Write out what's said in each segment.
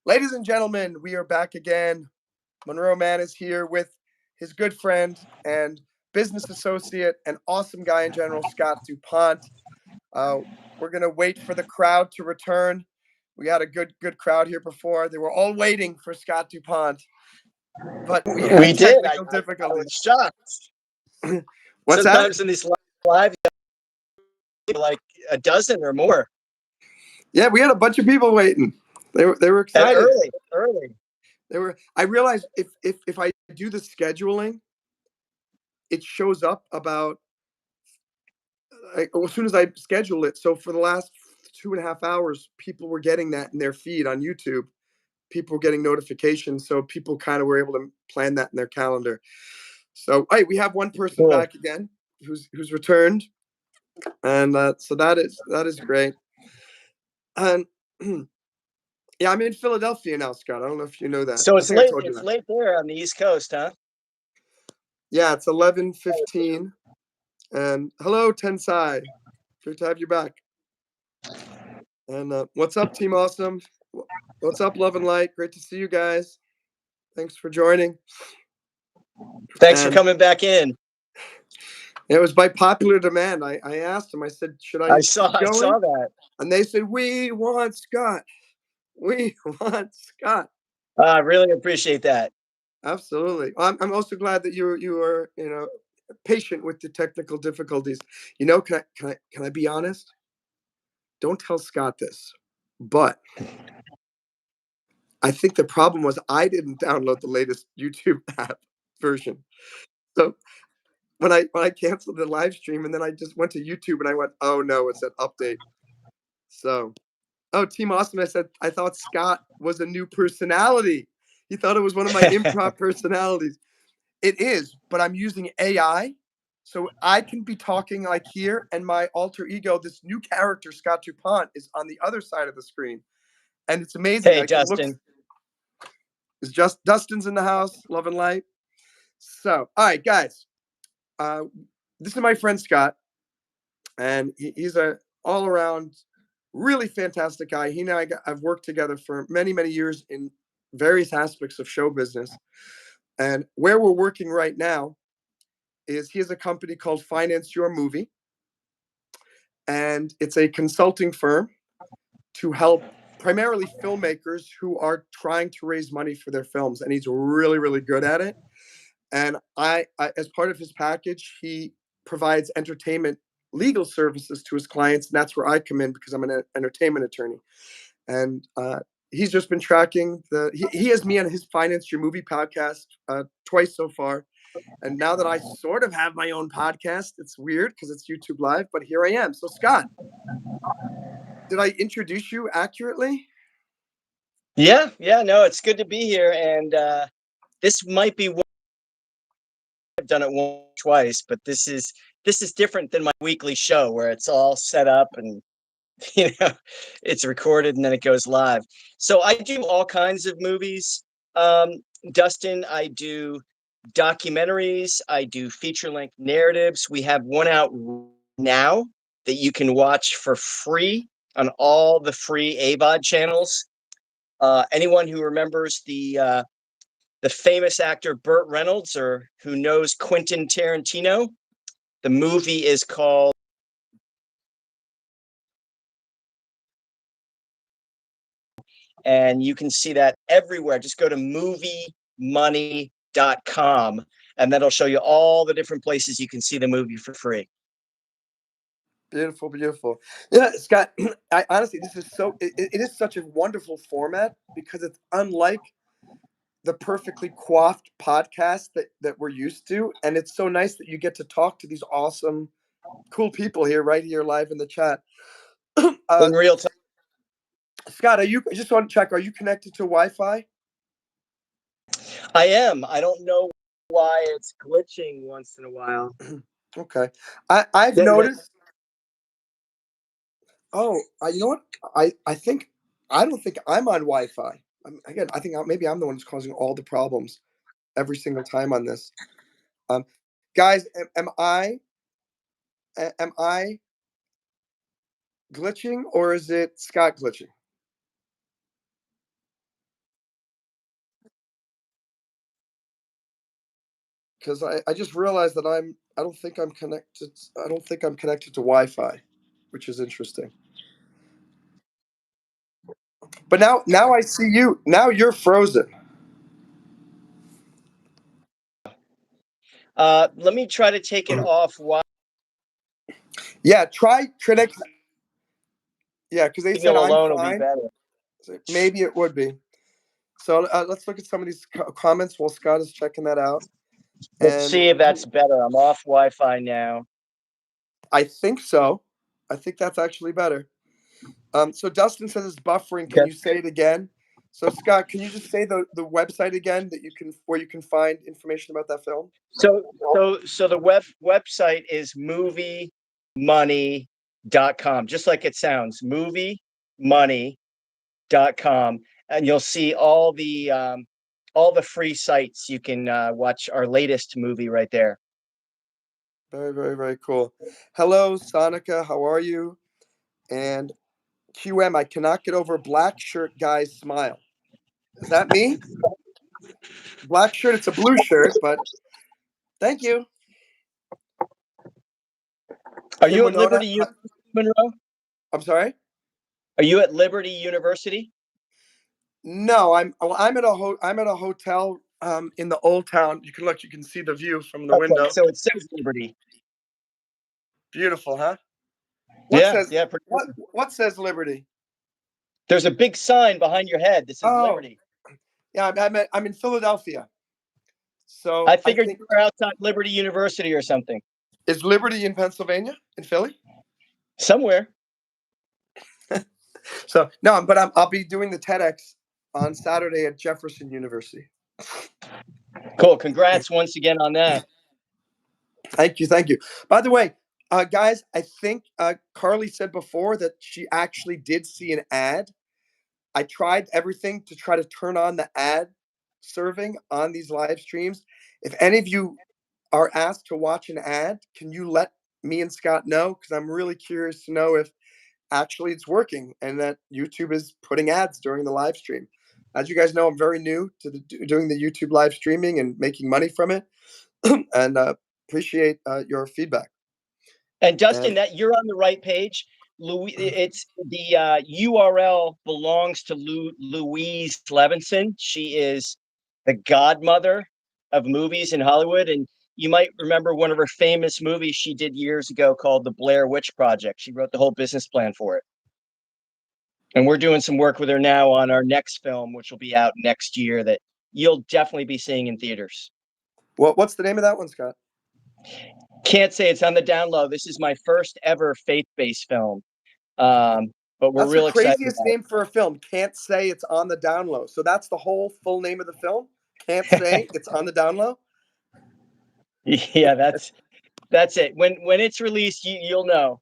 Ladies and gentlemen, we are back again. Monroe Mann is here with his good friend and business associate and awesome guy in general, Scott DuPont. We're going to wait for the crowd to return. We had a good crowd here before. They were all waiting for Scott DuPont, but we had technical difficulties. I was shocked. What's Sometimes that? in these live, like a dozen or more. Yeah, we had a bunch of people waiting. They were excited. Early. I realized if I do the scheduling, it shows up about as soon as I schedule it. So for the last 2.5 hours, people were getting that in their feed on YouTube. People were getting notifications, so people kind of were able to plan that in their calendar. So, hey, we have one person back again who's returned, and so that is great. And yeah, I'm in Philadelphia now, Scott. I don't know if you know that. So it's late. It's late there on the East Coast, huh? Yeah, it's 11:15. And hello, Tensai. Good to have you back. And what's up, Team Awesome? What's up, Love and Light? Great to see you guys. Thanks for joining. Thanks for coming back in. It was by popular demand. I asked them. I said, "Should I?" I saw that. And they said, "We want Scott. We want Scott." I really appreciate that. Absolutely. I'm also glad that you are patient with the technical difficulties. Can I be honest? Don't tell Scott this, but I think the problem was I didn't download the latest YouTube app version. So when I canceled the live stream and then I just went to YouTube and I went, oh no, it's an update. So, Team Awesome, I thought Scott was a new personality. He thought it was one of my improv personalities. It is, but I'm using AI. So I can be talking like here, and my alter ego, this new character, Scott DuPont, is on the other side of the screen. And it's amazing. Hey, Dustin. It's just Dustin's in the house, love and light. So, all right, guys. This is my friend Scott, and he's a all-around really fantastic guy. He and I've worked together for many, many years in various aspects of show business. And where we're working right now is he has a company called Finance Your Movie. And it's a consulting firm to help primarily filmmakers who are trying to raise money for their films. And he's really, really good at it. And I as part of his package, he provides entertainment legal services to his clients. And that's where I come in because I'm an entertainment attorney. And he's just been tracking he has me on his Finance Your Movie podcast twice so far. And now that I sort of have my own podcast, it's weird because it's YouTube Live, but here I am. So Scott, did I introduce you accurately? Yeah, no, it's good to be here. And this might be one I've done it once, twice, but this is different than my weekly show where it's all set up and it's recorded and then it goes live. So I do all kinds of movies. Dustin, I do documentaries, I do feature-length narratives. We have one out now that you can watch for free on all the free AVOD channels. Anyone who remembers the famous actor Burt Reynolds or who knows Quentin Tarantino, the movie is called and you can see that everywhere. Just go to moviemoney.com and that'll show you all the different places you can see the movie for free. Beautiful, beautiful. Yeah, Scott, I honestly, this is it is such a wonderful format because it's unlike the perfectly coiffed podcast that we're used to. And it's so nice that you get to talk to these awesome, cool people here, right here live in the chat. In real time. Scott, I just want to check, are you connected to Wi-Fi? I am. I don't know why it's glitching once in a while. Okay. I've noticed. Oh, you know what? I don't think I'm on Wi-Fi. Again, I think maybe I'm the one who's causing all the problems every single time on this. Guys, am I glitching or is it Scott glitching? because I just realized that I don't think I'm connected. I don't think I'm connected to Wi-Fi, which is interesting. But now I see you. Now you're frozen. Let me try to take it off while Yeah, try connect. Yeah, because they you said go I'm alone will be fine. better. So maybe it would be. So let's look at some of these comments while Scott is checking that out. Let's And see if that's better. I'm off Wi-Fi now. I think so. I think that's actually better. So Dustin says it's buffering. Can Okay. you say it again? So Scott, can you just say the website again that you can where you can find information about that film? So the website is moviemoney.com, just like it sounds, moviemoney.com, and you'll see all the free sites. You can watch our latest movie right there. Very, very, very cool. Hello, Sonica. How are you? And QM, I cannot get over black shirt guy's smile. Is that me? Black shirt. It's a blue shirt, but thank you. Are Kim you at Winona. Liberty University, Monroe? I'm sorry. Are you at Liberty University? No, I'm at a hotel in the old town. You can look. You can see the view from the Okay, window. so it says Liberty. Beautiful, huh? What Yeah, says yeah. Pretty good. what says Liberty? There's a big sign behind your head that says Oh, Liberty. yeah. I'm in Philadelphia. So I I figured think you were outside Liberty University or something. is Liberty in Pennsylvania, in Philly? Somewhere. So no, but I'll be doing the TEDx on Saturday at Jefferson University. Cool. Congrats once again on that. Thank you, thank you. By the way, guys, I think Carly said before that she actually did see an ad. I tried everything to try to turn on the ad serving on these live streams. If any of you are asked to watch an ad, can you let me and Scott know? Because I'm really curious to know if actually it's working and that YouTube is putting ads during the live stream. As you guys know, I'm very new to doing the YouTube live streaming and making money from it, and appreciate your feedback. And Dustin, And that you're on the right page. It's the URL belongs to Louise Levinson. She is the godmother of movies in Hollywood, and you might remember one of her famous movies she did years ago called The Blair Witch Project. She wrote the whole business plan for it, and we're doing some work with her now on our next film, which will be out next year. That you'll definitely be seeing in theaters. what's the name of that one, Scott? Can't say it's on the down low. This is my first ever faith-based film. But we're That's the real excited craziest about name for a film. Can't say it's on the down low. So that's the whole full name of the film. Can't say it's on the down low. it. Yeah, that's it. When it's released, you'll know.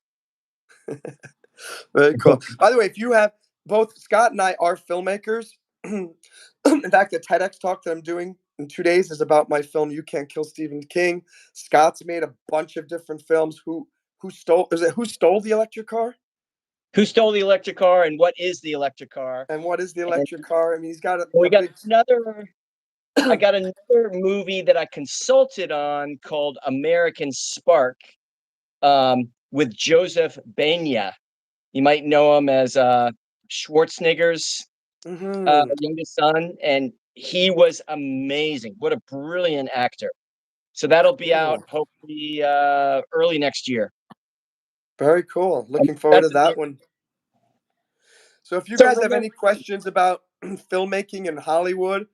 Very cool. By the way, if you have both Scott and I are filmmakers. In fact, the TEDx talk that I'm doing in 2 days is about my film "You Can't Kill Stephen King." Scott's made a bunch of different films. Who stole the electric car? Who stole the electric car and what is the electric car? And what is the And electric car? I mean, he's got we a got big. another. I got another movie that I consulted on called American Spark, with Joseph Bania. You might know him as Schwarzenegger's Mhm. youngest son, and he was amazing. What a brilliant actor. So that'll be out Cool. hopefully early next year. Very cool. And Looking forward to that's that one. So if you so guys have remember. any questions about filmmaking in Hollywood,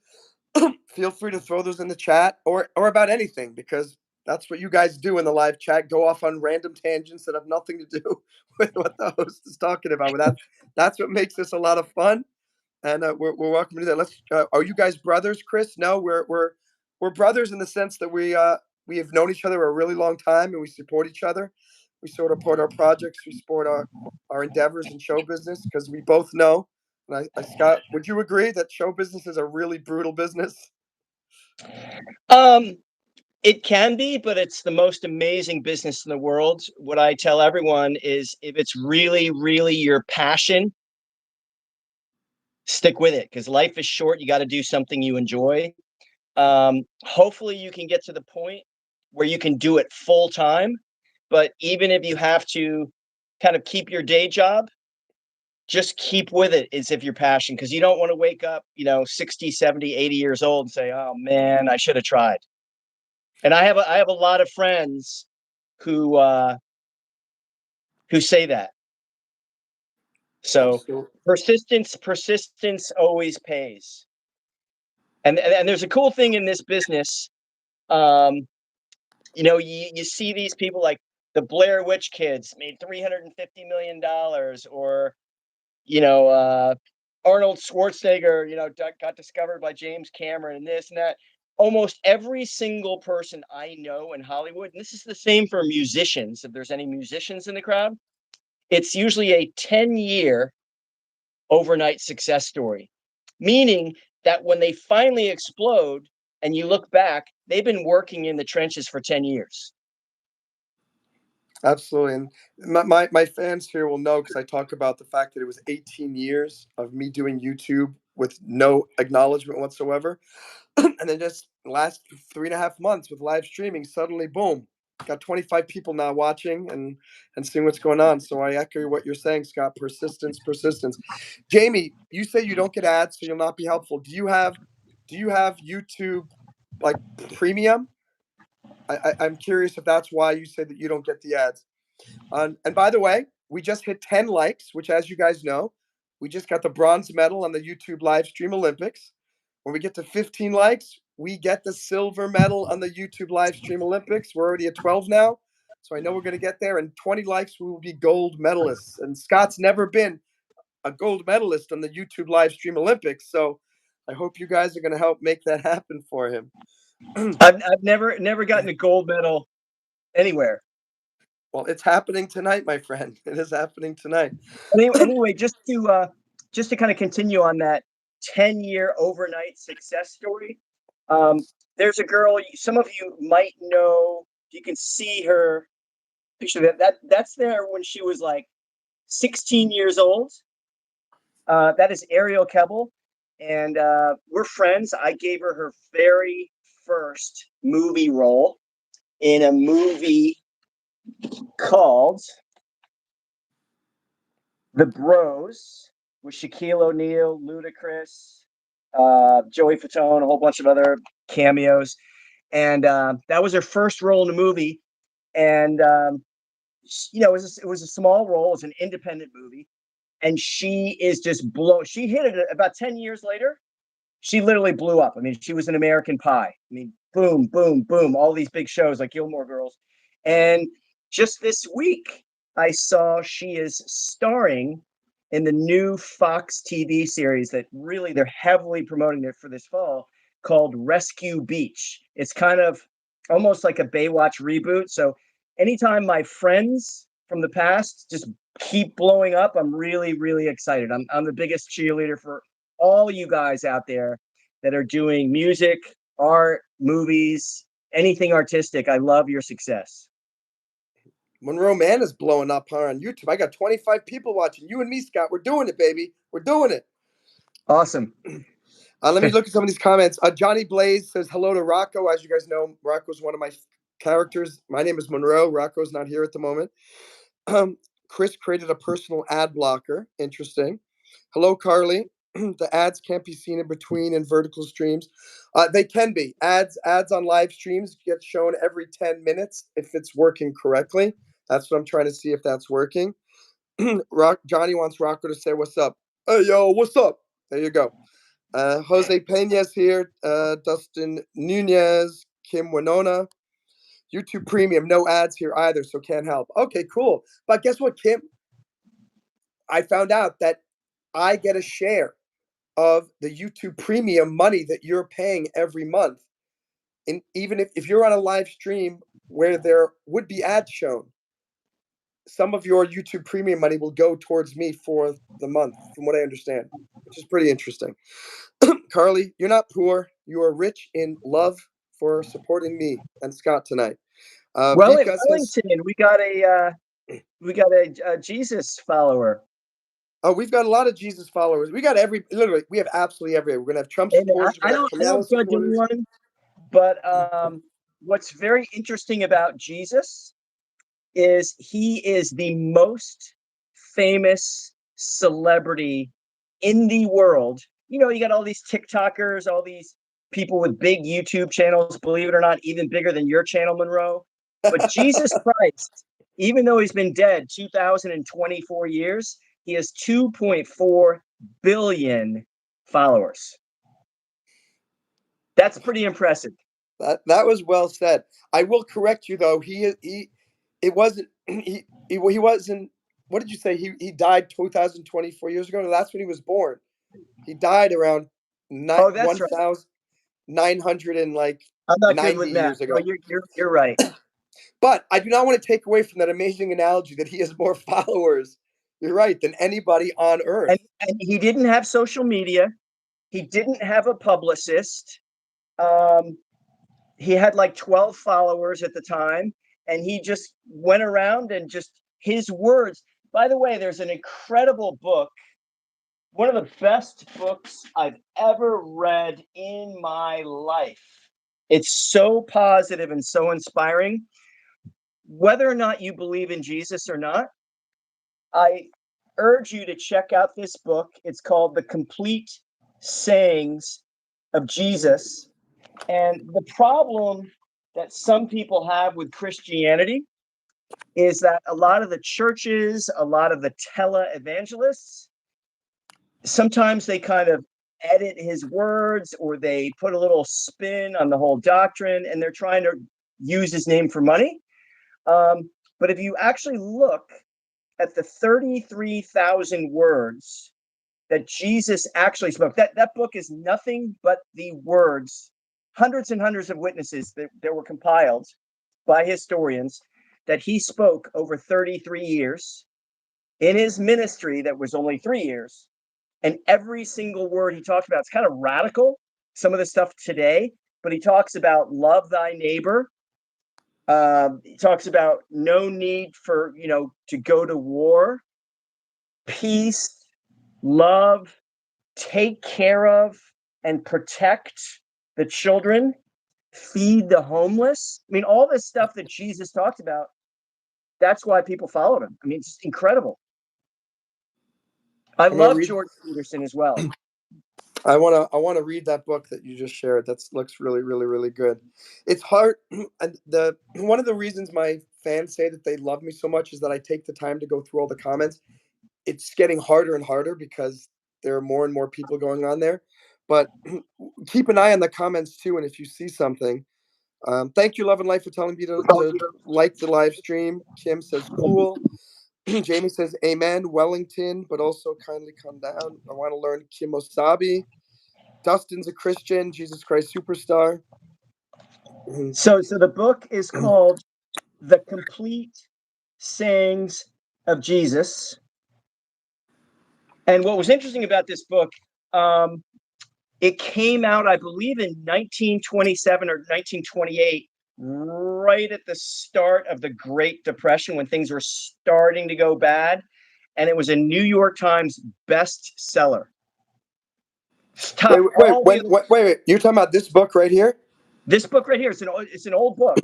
feel free to throw those in the chat or about anything because that's what you guys do in the live chat. Go off on random tangents that have nothing to do with what the host is talking about. But that's what makes this a lot of fun, and we're welcome to that. Let's. Are you guys brothers, Chris? No, we're brothers in the sense that we have known each other a really long time and we support each other. We sort of support our projects. We support our endeavors in show business because we both know. And Scott, would you agree that show business is a really brutal business? Um, it can be, but it's the most amazing business in the world. What I tell everyone is if it's really, really your passion, stick with it because life is short. You got to do something you enjoy. Hopefully you can get to the point where you can do it full time. But even if you have to kind of keep your day job, just keep with it as if your passion, because you don't want to wake up, 60, 70, 80 years old and say, oh man, I should have tried. And I have a lot of friends who say that. So Absolutely. persistence always pays. And there's a cool thing in this business. You see these people like the Blair Witch Kids made $350 million, or Arnold Schwarzenegger, got discovered by James Cameron, and this and that. Almost every single person I know in Hollywood, and this is the same for musicians, if there's any musicians in the crowd, it's usually a 10-year overnight success story, meaning that when they finally explode and you look back, they've been working in the trenches for 10 years. Absolutely. And my fans here will know, because I talk about the fact that it was 18 years of me doing YouTube with no acknowledgement whatsoever. And then just last 3.5 months with live streaming, suddenly, boom, got 25 people now watching and seeing what's going on. So I echo what you're saying, Scott. Persistence. Jamie, you say you don't get ads, so you'll not be helpful. Do you have YouTube like premium? I'm curious if that's why you say that you don't get the ads. And by the way, we just hit 10 likes, which, as you guys know, we just got the bronze medal on the YouTube live stream Olympics. When we get to 15 likes, we get the silver medal on the YouTube live stream Olympics. We're already at 12 now, so I know we're going to get there. And 20 likes, we will be gold medalists. And Scott's never been a gold medalist on the YouTube live stream Olympics, so I hope you guys are going to help make that happen for him. I've never gotten a gold medal anywhere. Well, it's happening tonight, my friend. It is happening tonight. Anyway, just to kind of continue on that 10-year overnight success story. There's a girl, some of you might know. You can see her picture. That's there when she was like 16 years old. That is Ariel Kebble, and we're friends. I gave her very first movie role in a movie called The Bros with Shaquille O'Neal, Ludacris, Joey Fatone, a whole bunch of other cameos. And that was her first role in the movie. And, it was a small role. It was an independent movie. And she is just she hit it about 10 years later. She literally blew up. I mean, she was an American Pie. I mean, boom, boom, boom, all these big shows like Gilmore Girls. And just this week, I saw she is starring in the new Fox TV series that really they're heavily promoting it for this fall, called Rescue Beach. It's kind of almost like a Baywatch reboot. So anytime my friends from the past just keep blowing up, I'm really, really excited. I'm the biggest cheerleader for all you guys out there that are doing music, art, movies, anything artistic. I love your success. Monroe Mann is blowing up on YouTube. I got 25 people watching. You and me, Scott. We're doing it, baby. We're doing it. Awesome. Let me look at some of these comments. Johnny Blaze says hello to Rocco. As you guys know, Rocco's one of my characters. My name is Monroe. Rocco's not here at the moment. Chris created a personal ad blocker. Interesting. Hello, Carly. The ads can't be seen in between and vertical streams. They can be. Ads on live streams get shown every 10 minutes if it's working correctly. That's what I'm trying to see if that's working. Johnny wants Rocco to say what's up. Hey, yo, what's up? There you go. Jose Pena's here. Dustin Nunez. Kim Winona. YouTube Premium, no ads here either, so can't help. Okay, cool. But guess what, Kim? I found out that I get a share of the YouTube Premium money that you're paying every month. And even if you're on a live stream where there would be ads shown, some of your YouTube Premium money will go towards me for the month, from what I understand, which is pretty interesting. Carly, you're not poor. You are rich in love for supporting me and Scott tonight. Well, in Vika Wellington, says, we got a Jesus follower. oh, we've got a lot of Jesus followers. We got literally, we have absolutely everywhere. We're gonna have Trump And supporters. We're I gonna have don't Kamala judge supporters. anyone. But what's very interesting about Jesus is he is the most famous celebrity in the world. You know, you got all these TikTokers, all these people with big YouTube channels, believe it or not, even bigger than your channel, Monroe. But Jesus Christ, even though he's been dead 2024 years, he has 2.4 billion followers. That's pretty impressive. That was well said. I will correct you though. It wasn't he wasn't. What did you say? He died 2024 years ago. No, that's when he was born. He died around Oh, that's right. 1,900 and like I'm not good 90 with math. years No, ago. you're right. But I do not want to take away from that amazing analogy that he has more followers. You're right, than anybody on earth. And he didn't have social media. He didn't have a publicist. Um, he had like 12 followers at the time, and he just went around and just his words. By the way, there's an incredible book, one of the best books I've ever read in my life. It's so positive and so inspiring. Whether or not you believe in Jesus or not, I urge you to check out this book. It's called The Complete Sayings of Jesus. And the problem that some people have with Christianity is that a lot of the churches, a lot of the tele-evangelists, sometimes they kind of edit his words or they put a little spin on the whole doctrine and they're trying to use his name for money. But if you actually look at the 33,000 words that Jesus actually spoke, that book is nothing but the words, hundreds and hundreds of witnesses that were compiled by historians that he spoke over 33 years in his ministry that was only 3 years. And every single word he talked about, it's kind of radical, some of the stuff today, but he talks about love thy neighbor. He talks about no need for, to go to war, peace, love, take care of and protect the children, feed the homeless. I mean, all this stuff that Jesus talked about, that's why people followed him. I mean, it's just incredible. I love George Peterson as well. I wanna read that book that you just shared. That looks really, really, really good. It's hard. And one of the reasons my fans say that they love me so much is that I take the time to go through all the comments. It's getting harder and harder because there are more and more people going on there. But keep an eye on the comments too. And if you see something, thank you, Love and Life, for telling me to like the live stream. Kim says cool. Jamie says amen. Wellington, but also kindly come down. I want to learn Kimosabi. Dustin's a Christian. Jesus Christ Superstar. So the book is called The Complete Sayings of Jesus. And what was interesting about this book, it came out, I believe, in 1927 or 1928, right at the start of the Great Depression when things were starting to go bad. And it was a New York Times bestseller. Wait. You're talking about this book right here? This book right here, it's an old book.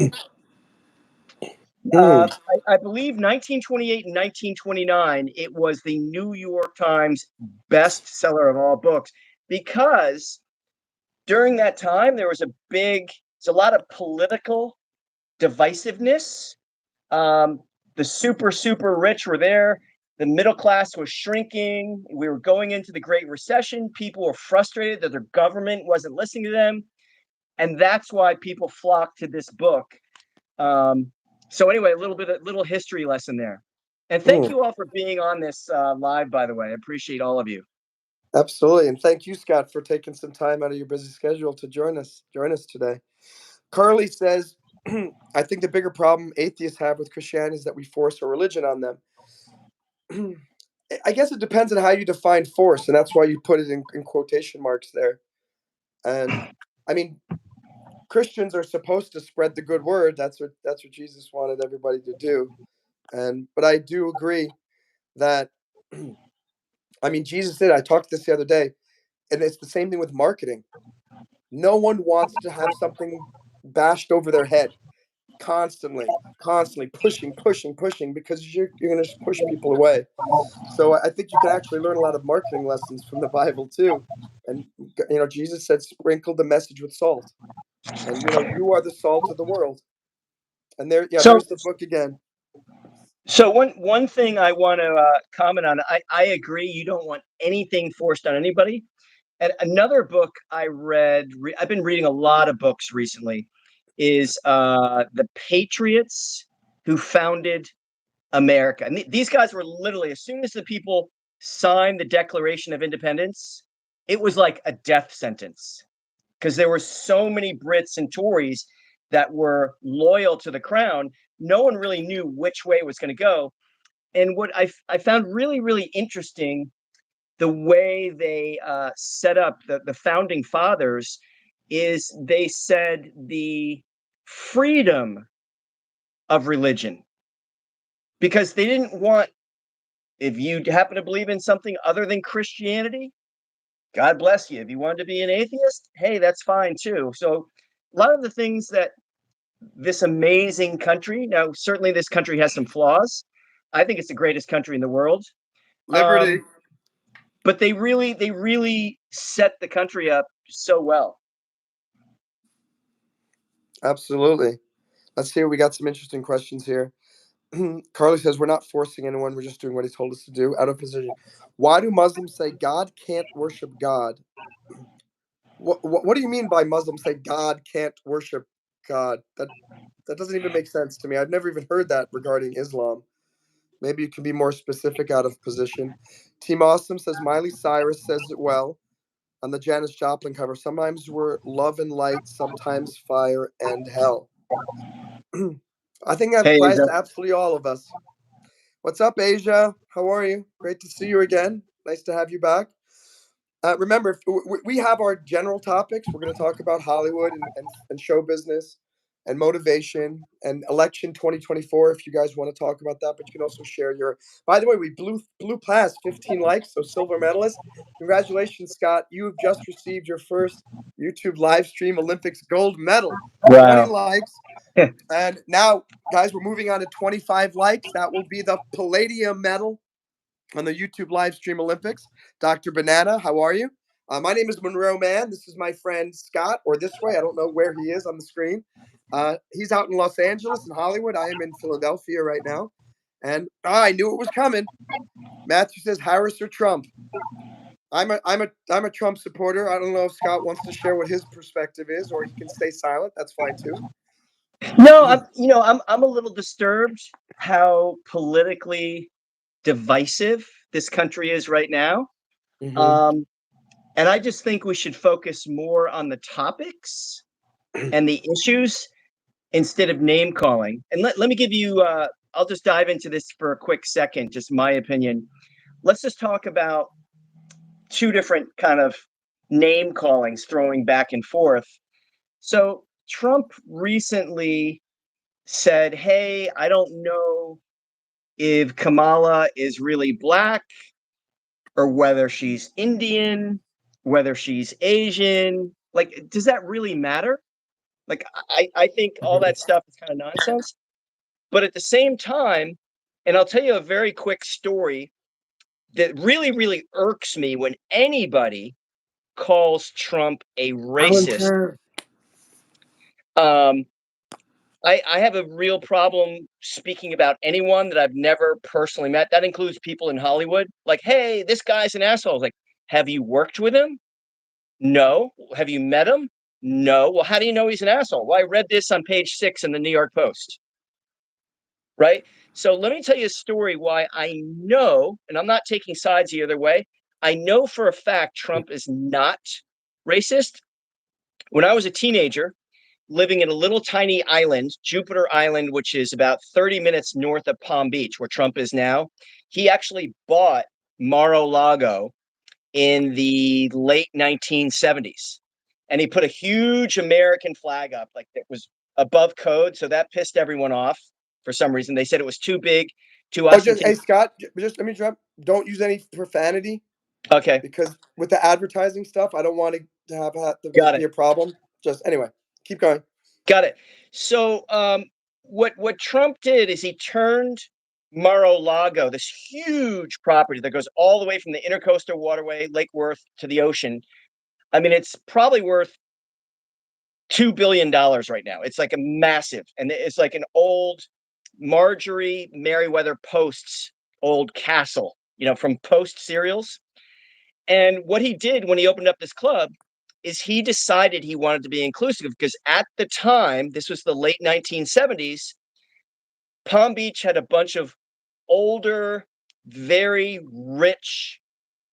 I believe 1928 and 1929, it was the New York Times bestseller of all books because during that time there was a lot of political divisiveness. The super rich were there. The middle class was shrinking. We were going into the Great Recession. People were frustrated that their government wasn't listening to them. And that's why people flocked to this book. So anyway, a little history lesson there. And thank you all for being on this live, by the way. I appreciate all of you. Absolutely. And thank you, Scott, for taking some time out of your busy schedule to join us today. Carly says, I think the bigger problem atheists have with Christianity is that we force our religion on them. I guess it depends on how you define force, and that's why you put it in quotation marks there. And I mean, Christians are supposed to spread the good word. That's what Jesus wanted everybody to do. But I do agree that I mean, Jesus did. I talked this the other day, and it's the same thing with marketing. No one wants to have something bashed over their head constantly pushing because you're going to push people away. So I think you can actually learn a lot of marketing lessons from the Bible too. And Jesus said, "Sprinkle the message with salt." And you are the salt of the world. And So, there's the book again. so one thing I want to comment on, I agree. You don't want anything forced on anybody. And another book I read, I've been reading a lot of books recently, is The Patriots Who Founded America. And these guys were literally, as soon as the people signed the Declaration of Independence, it was like a death sentence because there were so many Brits and Tories that were loyal to the crown. No one really knew which way it was going to go. And what I found really, really interesting, the way they set up the founding fathers, is they said the freedom of religion, because they didn't want, if you happen to believe in something other than Christianity, God bless you. If you wanted to be an atheist, hey, that's fine too. So a lot of the things that this amazing country, now certainly this country has some flaws. I think it's the greatest country in the world. Liberty. But they really set the country up so well. Absolutely. Let's see. We got some interesting questions here. Carly says, "We're not forcing anyone. We're just doing what he told us to do out of position." Why do Muslims say God can't worship God? What do you mean by Muslims say God can't worship God? That doesn't even make sense to me. I've never even heard that regarding Islam. Maybe you can be more specific out of position. Team Awesome says Miley Cyrus says it well on the Janis Joplin cover. Sometimes we're love and light, sometimes fire and hell. I think that Hey, applies to absolutely all of us. What's up, Asia? How are you? Great to see you again. Nice to have you back. Remember, we have our general topics. We're going to talk about Hollywood and show business and motivation and election 2024 if you guys want to talk about that. But you can also share your. By the way, we blew past 15 likes, so silver medalist. Congratulations, Scott. You have just received your first YouTube live stream Olympics gold medal. 20 wow. likes. And now, guys, we're moving on to 25 likes. That will be the palladium medal on the YouTube live stream Olympics. Dr. Banana, how are you? My name is Monroe Mann. This is my friend Scott, or this way. I don't know where he is on the screen. He's out in Los Angeles and Hollywood. I am in Philadelphia right now. And I knew it was coming. Matthew says Harris or Trump. I'm a Trump supporter. I don't know if Scott wants to share what his perspective is, or he can stay silent. That's fine too. No, I'm a little disturbed how politically divisive this country is right now. Mm-hmm. Um, and I just think we should focus more on the topics and the issues instead of name calling. And let me give you, I'll just dive into this for a quick second, just my opinion. Let's just talk about two different kind of name callings throwing back and forth. So Trump recently said, hey, I don't know if Kamala is really black or whether she's Indian, whether she's Asian. Like, does that really matter? Like, I think all that stuff is kind of nonsense. But at the same time, and I'll tell you a very quick story that really, really irks me when anybody calls Trump a racist. Volunteer. Um, I have a real problem speaking about anyone that I've never personally met. That includes people in Hollywood. Like, hey, this guy's an asshole. Like, have you worked with him? No. Have you met him? No. Well, how do you know he's an asshole? Well, I read this on page 6 in the New York Post. Right? So let me tell you a story why I know, and I'm not taking sides either way. I know for a fact Trump is not racist. When I was a teenager, living in a little tiny island, Jupiter Island, which is about 30 minutes north of Palm Beach, where Trump is now, he actually bought Mar-a-Lago in the late 1970s. And he put a huge American flag up, like it was above code. So that pissed everyone off for some reason. They said it was too big, too Oh, just hey ostentatious. Scott, just let me jump. Don't use any profanity. Okay. because with the advertising stuff, I don't want to have Got that be it. a problem. Just anyway, keep going. Got it. So, what Trump did is he turned Mar-a-Lago, this huge property that goes all the way from the Intercoastal Waterway, Lake Worth, to the ocean. I mean, it's probably worth $2 billion right now. It's like a massive, and it's like an old Marjorie Merriweather Post's old castle, from Post serials. And what he did when he opened up this club is he decided he wanted to be inclusive because at the time, this was the late 1970s, Palm Beach had a bunch of older, very rich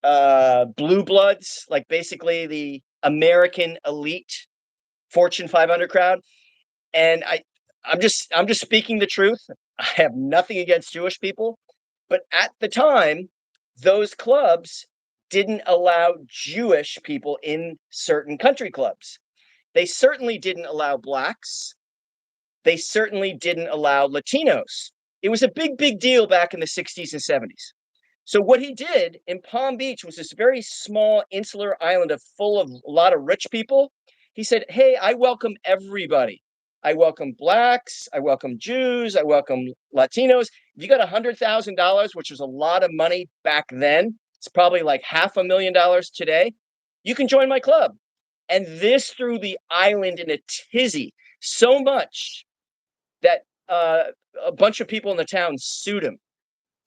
blue bloods, like basically the American elite Fortune 500 crowd. And I'm just speaking the truth. I have nothing against Jewish people, but at the time, those clubs didn't allow Jewish people in certain country clubs. They certainly didn't allow blacks. They certainly didn't allow Latinos. It was a big, big deal back in the 60s and 70s. So what he did in Palm Beach was this very small insular island full of a lot of rich people. He said, "Hey, I welcome everybody. I welcome blacks. I welcome Jews. I welcome Latinos. If you got $100,000, which was a lot of money back then, it's probably like $500,000 today. You can join my club." And this threw the island in a tizzy so much that a bunch of people in the town sued him.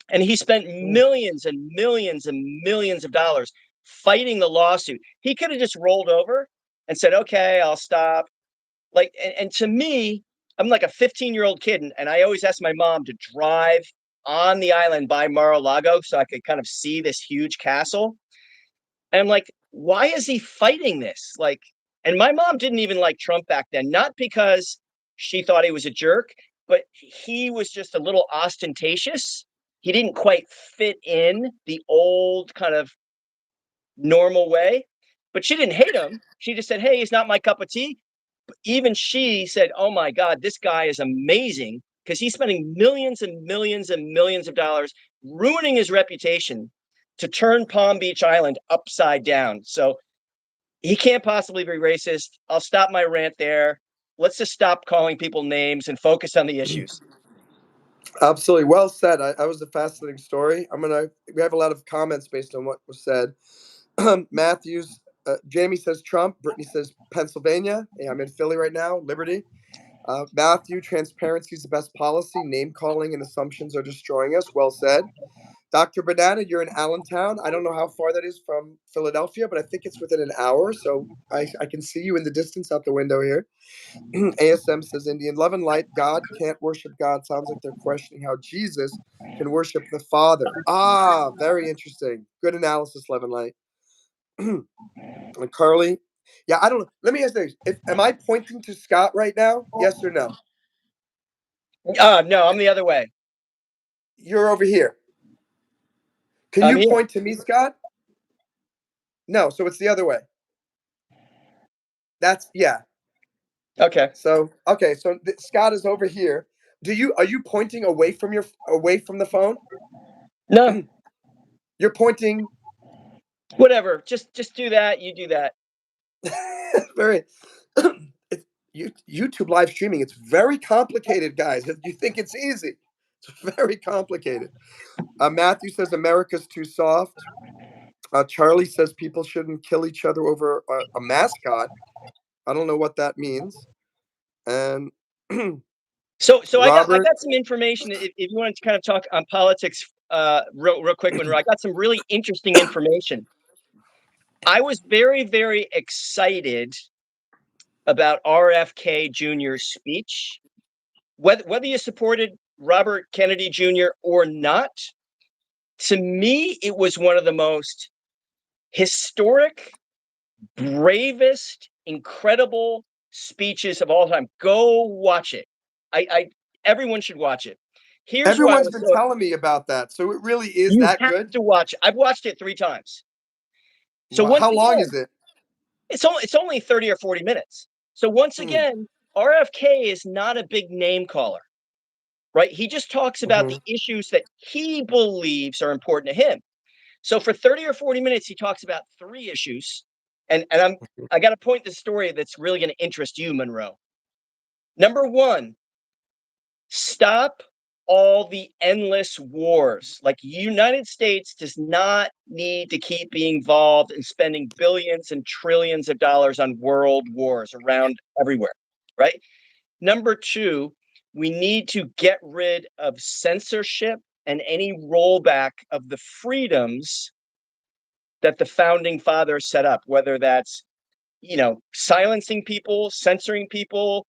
And he spent millions and millions and millions of dollars fighting the lawsuit. He could have just rolled over and said, "Okay, I'll stop." Like, and to me, I'm like a 15-year-old kid, and I always asked my mom to drive on the island by Mar-a-Lago so I could kind of see this huge castle. And I'm like, why is he fighting this? Like, and my mom didn't even like Trump back then, not because she thought he was a jerk, but he was just a little ostentatious. He didn't quite fit in the old kind of normal way, but she didn't hate him. She just said, "Hey, he's not my cup of tea." Even she said, "Oh my God, this guy is amazing," because he's spending millions and millions and millions of dollars ruining his reputation to turn Palm Beach Island upside down. So he can't possibly be racist. I'll stop my rant there. Let's just stop calling people names and focus on the issues. Absolutely, well said. That was a fascinating story. We have a lot of comments based on what was said. Matthews, Jamie says Trump. Brittany says Pennsylvania. Hey, I'm in Philly right now. Liberty. Matthew, transparency is the best policy. Name calling and assumptions are destroying us. Well said. Dr. Banana, you're in Allentown. I don't know how far that is from Philadelphia, but I think it's within an hour. So I can see you in the distance out the window here. ASM says Indian love and light. God can't worship God. Sounds like they're questioning how Jesus can worship the Father. Ah, very interesting. Good analysis, love and light. And Carly, yeah, I don't know. Let me ask you this. Am I pointing to Scott right now? Yes or no? No, I'm the other way. You're over here. Can I'm you here. point to me, Scott? No, so it's the other way. That's yeah. Okay. So okay, so Scott is over here. Are you pointing away from the phone? No, You're pointing whatever. Just do that. You do that. very it's YouTube live streaming. It's very complicated, guys. You think it's easy. It's very complicated. Matthew says America's too soft. Charlie says people shouldn't kill each other over a mascot. I don't know what that means. And So I Robert, got some information. If you wanted to kind of talk on politics, real quick, Monroe, I got some really interesting information. I was very, very excited about RFK Jr.'s speech. Whether you supported Robert Kennedy Jr. or not, to me, it was one of the most historic, bravest, incredible speeches of all time. Go watch it. I everyone should watch it. Here's why I everyone's was been so telling me about that. So it really is you that have good. to watch it. I've watched it 3 times. So Wow. once How long again, is it? it's only 30 or 40 minutes. So once Hmm. again, RFK is not a big name caller, right? He just talks about Hmm. the issues that he believes are important to him. So for 30 or 40 minutes, he talks about 3 issues. And I got to point the story that's really going to interest you, Monroe. Number 1, stop all the endless wars. Like, United States does not need to keep being involved in spending billions and trillions of dollars on world wars around everywhere, right? Number 2, we need to get rid of censorship and any rollback of the freedoms that the founding fathers set up, whether that's, silencing people, censoring people,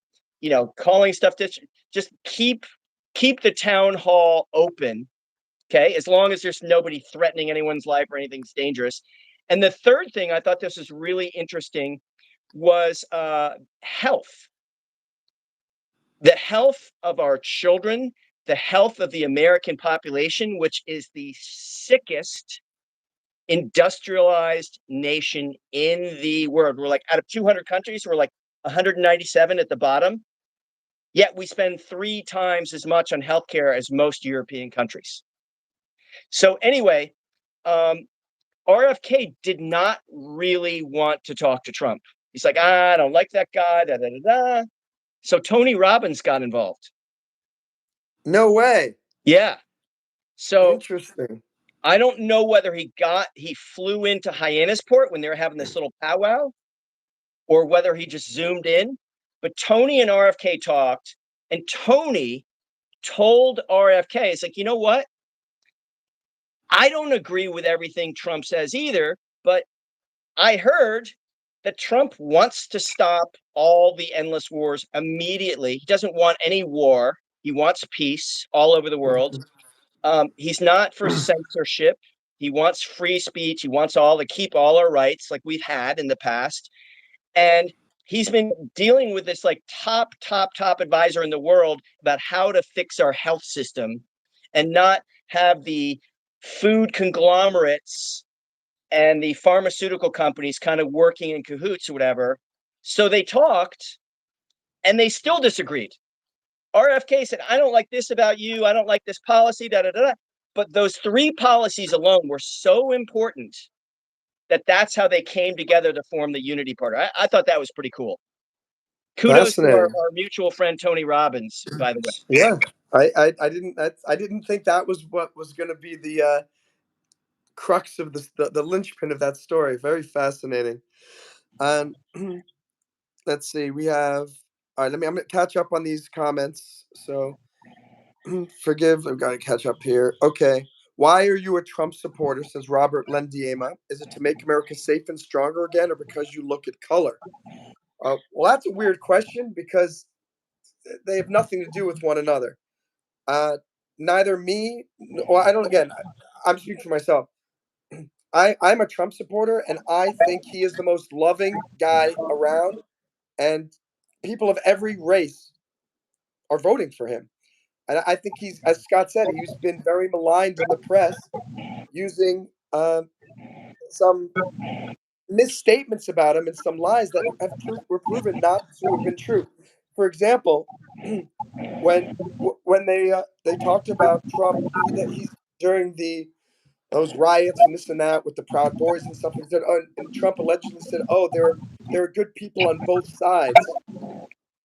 calling stuff to just keep the town hall open, okay, as long as there's nobody threatening anyone's life or anything's dangerous. And the third thing, I thought this was really interesting, was health. The health of our children, the health of the American population, which is the sickest industrialized nation in the world. We're like, out of 200 countries, we're like 197 at the bottom. Yet we spend 3 times as much on healthcare as most European countries. So anyway, RFK did not really want to talk to Trump. He's like, I don't like that guy. Da, da, da, da. So Tony Robbins got involved. No way. Yeah. So Interesting. I don't know whether he flew into Hyannisport when they were having this little powwow, or whether he just zoomed in. But Tony and RFK talked, and Tony told RFK, it's like, you know what? I don't agree with everything Trump says either, but I heard that Trump wants to stop all the endless wars immediately. He doesn't want any war. He wants peace all over the world. He's not for censorship. He wants free speech. He wants all to keep all our rights like we've had in the past. And he's been dealing with this like top advisor in the world about how to fix our health system and not have the food conglomerates and the pharmaceutical companies kind of working in cahoots or whatever. So they talked and they still disagreed. RFK said, I don't like this about you. I don't like this policy, da, da, da. But those 3 policies alone were so important that that's how they came together to form the Unity Party. I thought that was pretty cool. Kudos to our mutual friend, Tony Robbins, by the way. Yeah. I didn't think that was what was going to be the crux of the linchpin of that story. Very fascinating. And let's see, we have, all right, I'm going to catch up on these comments. So forgive, I've got to catch up here. Okay. Why are you a Trump supporter, says Robert Lendiema? Is it to make America safe and stronger again, or because you look at color? Well, that's a weird question because they have nothing to do with one another. Neither me, well, I don't, again, I'm speaking for myself. I'm a Trump supporter, and I think he is the most loving guy around, and people of every race are voting for him. And I think he's, as Scott said, he's been very maligned in the press using some misstatements about him and some lies that were proven not to have been true. For example, when they talked about Trump, that he's during those riots and this and that with the Proud Boys and stuff. He said, oh, and Trump allegedly said, "Oh, there are good people on both sides,"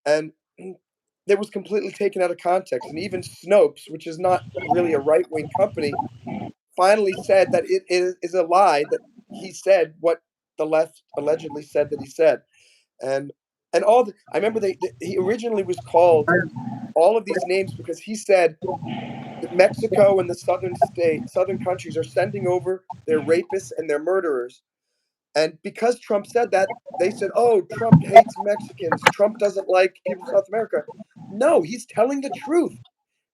and it was completely taken out of context. And even Snopes, which is not really a right wing company, finally said that it is a lie that he said what the left allegedly said that he said. And I remember he originally was called all of these names because he said Mexico and the southern countries are sending over their rapists and their murderers. And because Trump said that, they said, "Oh, Trump hates Mexicans. Trump doesn't like people from South America." No, he's telling the truth.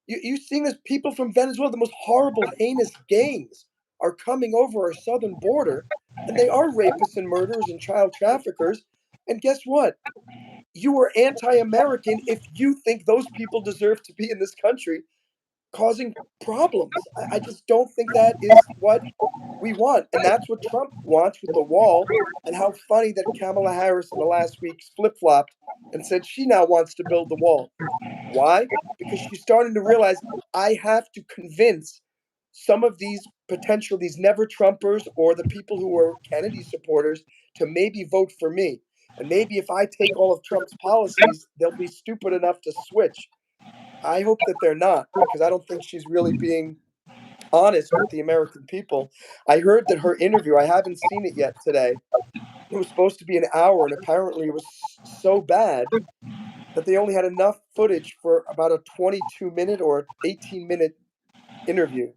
You've seen this, people from Venezuela, the most horrible, heinous gangs are coming over our southern border, and they are rapists and murderers and child traffickers. And guess what? You are anti-American if you think those people deserve to be in this country causing problems. I just don't think that is what we want. And that's what Trump wants with the wall. And how funny that Kamala Harris in the last week flip-flopped and said she now wants to build the wall. Why? Because she's starting to realize I have to convince some of these these never Trumpers or the people who are Kennedy supporters to maybe vote for me. And maybe if I take all of Trump's policies, they'll be stupid enough to switch. I hope that they're not, because I don't think she's really being honest with the American people. I heard that her interview, I haven't seen it yet today. It was supposed to be an hour, and apparently it was so bad that they only had enough footage for about a 22-minute or 18-minute interview.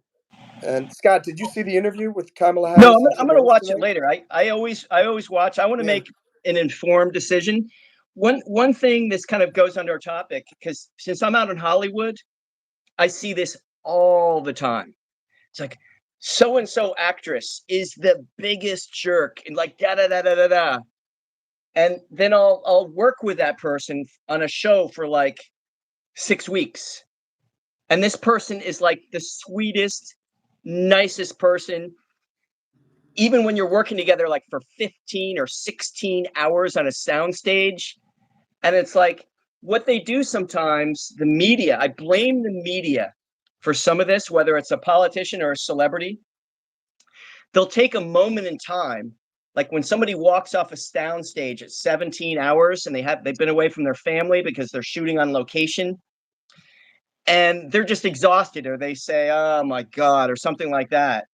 And Scott, did you see the interview with Kamala No, Harris and I'm Jim going to Rose watch it tonight? later. I always watch. I want to Yeah. make an informed decision. One thing, this kind of goes under our topic, because since I'm out in Hollywood, I see this all the time. It's like, so and so actress is the biggest jerk, and like da da da da da da. And then I'll work with that person on a show for like 6 weeks, and this person is like the sweetest, nicest person. Even when you're working together like for 15 or 16 hours on a soundstage, and it's like what they do sometimes, the media, I blame the media for some of this, whether it's a politician or a celebrity. They'll take a moment in time, like when somebody walks off a soundstage at 17 hours and they've been away from their family because they're shooting on location, and they're just exhausted, or they say, "Oh my God," or something like that.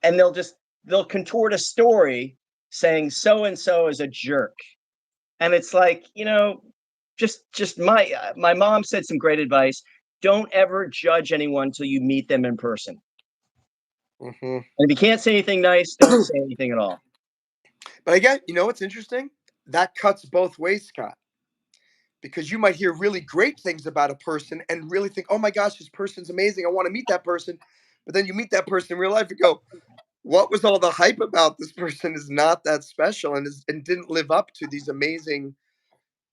And they'll contort a story saying so and so is a jerk. And it's like, just my mom said some great advice. Don't ever judge anyone until you meet them in person. Hmm. And if you can't say anything nice, don't say anything at all. But again, you know what's interesting? That cuts both ways, Scott, because you might hear really great things about a person and really think, oh my gosh, this person's amazing. I want to meet that person. But then you meet that person in real life and go, what was all the hype about? This person is not that special and didn't live up to these amazing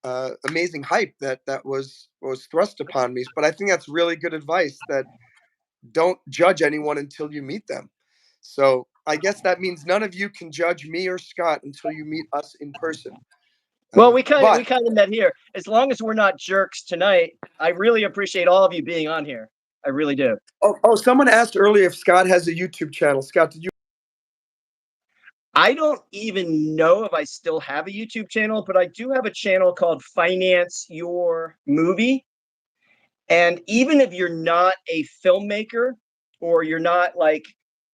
hype that was thrust upon me. But I think that's really good advice, that don't judge anyone until you meet them. So I guess that means none of you can judge me or Scott until you meet us in person. Well, Uh, we kind of we but kind of met here. As long as we're not jerks tonight, I really appreciate all of you being on here. I really do. someone asked earlier if Scott has a YouTube channel. Scott, did you? I don't even know if I still have a YouTube channel, but I do have a channel called Finance Your Movie. And even if you're not a filmmaker, or you're not like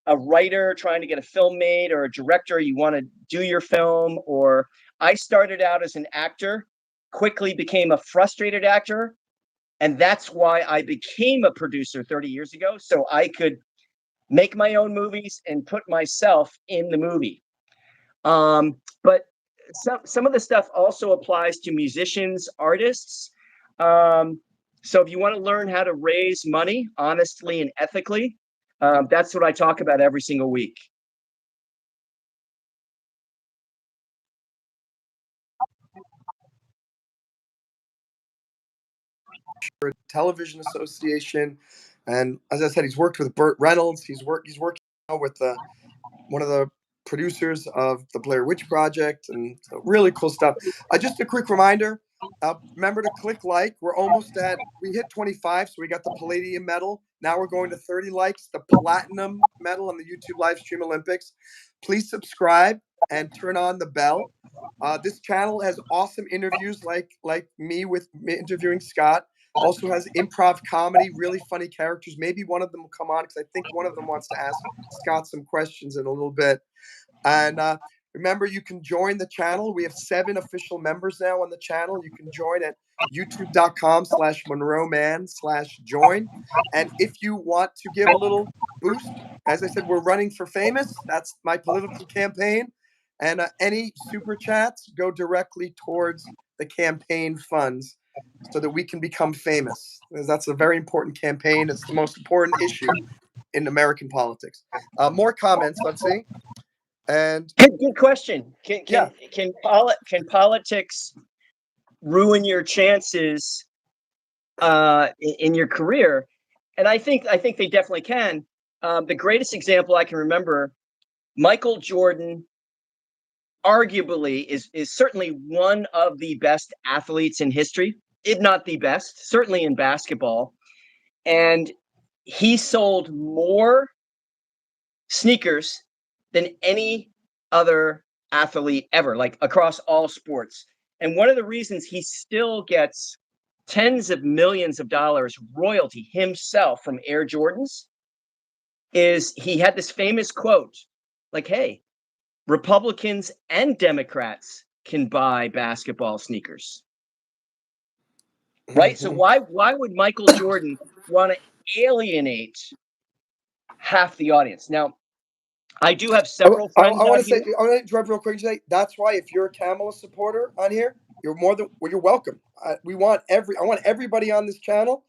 a writer trying to get a film made, or a director, you want to do your film, or I started out as an actor, quickly became a frustrated actor. And that's why I became a producer 30 years ago, so I could make my own movies and put myself in the movie. But some of the stuff also applies to musicians, artists. So if you want to learn how to raise money honestly and ethically, that's what I talk about every single week. Television Association, and as I said, he's worked with Burt Reynolds. He's working now with one of the producers of the Blair Witch Project, and so really cool stuff. Just a quick reminder: remember to click like. We hit 25, so we got the Palladium medal. Now we're going to 30 likes, the Platinum medal on the YouTube live stream Olympics. Please subscribe and turn on the bell. This channel has awesome interviews like me with me interviewing Scott. Also has improv comedy, really funny characters. Maybe one of them will come on, because I think one of them wants to ask Scott some questions in a little bit. And remember, you can join the channel. We have 7 official members now on the channel. You can join at youtube.com/Monroe Mann/join. And if you want to give a little boost, as I said, we're running for famous. That's my political campaign. And any super chats go directly towards the campaign funds so that we can become famous. Because that's a very important campaign. It's the most important issue in American politics. More comments. Let's see. And Good question. Can yeah, can can politics ruin your chances in your career? And I think they definitely can. The greatest example I can remember, Michael Jordan, arguably is certainly one of the best athletes in history, if not the best, certainly in basketball. And he sold more sneakers than any other athlete ever, like across all sports. And one of the reasons he still gets tens of millions of dollars royalty himself from Air Jordans is he had this famous quote like, hey, Republicans and Democrats can buy basketball sneakers. Right? So why would Michael Jordan want to alienate half the audience? Now, I do have several friends I want out to say, here. I want to interrupt real quick and say that's why if you're a Kamala supporter on here, you're more than well, you're welcome. I want everybody on this channel.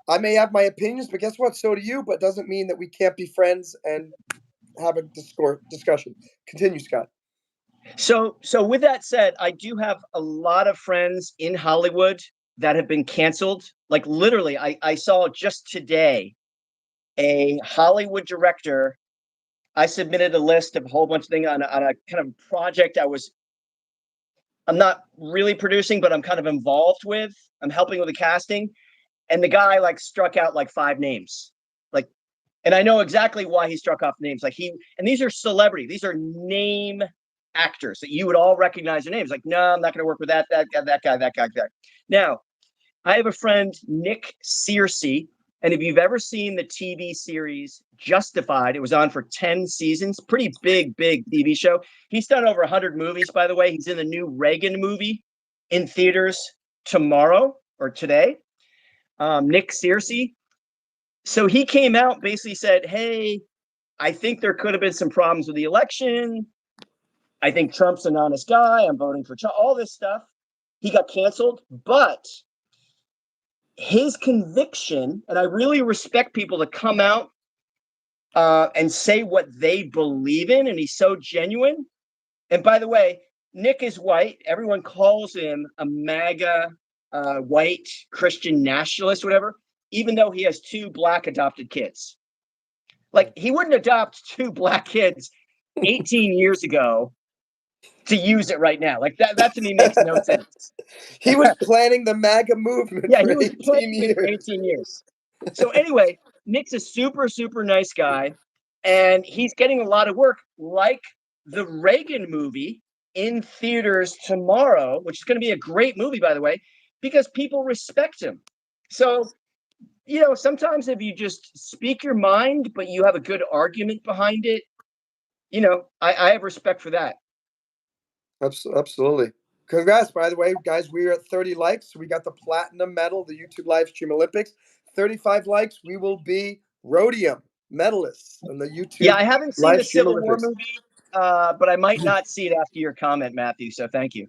I may have my opinions, but guess what? So do you. But doesn't mean that we can't be friends and have a discussion. Continue, Scott. So with that said, I do have a lot of friends in Hollywood that have been canceled. Like literally, I saw just today a Hollywood director. I submitted a list of a whole bunch of things on a kind of project I'm not really producing, but I'm kind of involved with. I'm helping with the casting. And the guy like struck out like 5 names. Like, and I know exactly why he struck off names. Like and these are celebrity, these are name actors that you would all recognize their names. Like, no, I'm not going to work with that guy, that guy. Now, I have a friend, Nick Searcy, and if you've ever seen the TV series Justified, it was on for 10 seasons, pretty big TV show. He's done over 100 movies, by the way. He's in the new Reagan movie in theaters tomorrow or today. Nick Searcy. So he came out, basically said, hey, I think there could have been some problems with the election. I think Trump's an honest guy. I'm voting for Trump, all this stuff. He got canceled, but his conviction, and I really respect people to come out and say what they believe in, and he's so genuine. And by the way, Nick is white. Everyone calls him a MAGA white Christian nationalist, whatever, even though he has 2 black adopted kids. Like, he wouldn't adopt 2 black kids 18 years ago to use it right now. Like that to me makes no sense. He was planning the MAGA movement Yeah, for he was 18 planning it for years. 18 years. So anyway, Nick's a super nice guy, and he's getting a lot of work, like the Reagan movie in theaters tomorrow, which is going to be a great movie, by the way, because people respect him. So, you know, sometimes if you just speak your mind, but you have a good argument behind it, you know, I have respect for that. Absolutely. Congrats, by the way, guys. We are at 30 likes. We got the platinum medal, the YouTube live stream Olympics. 35 likes. We will be rhodium medalists on the YouTube Yeah, I haven't seen live the stream Civil War Olympics. movie, but I might not see it after your comment, Matthew. So thank you.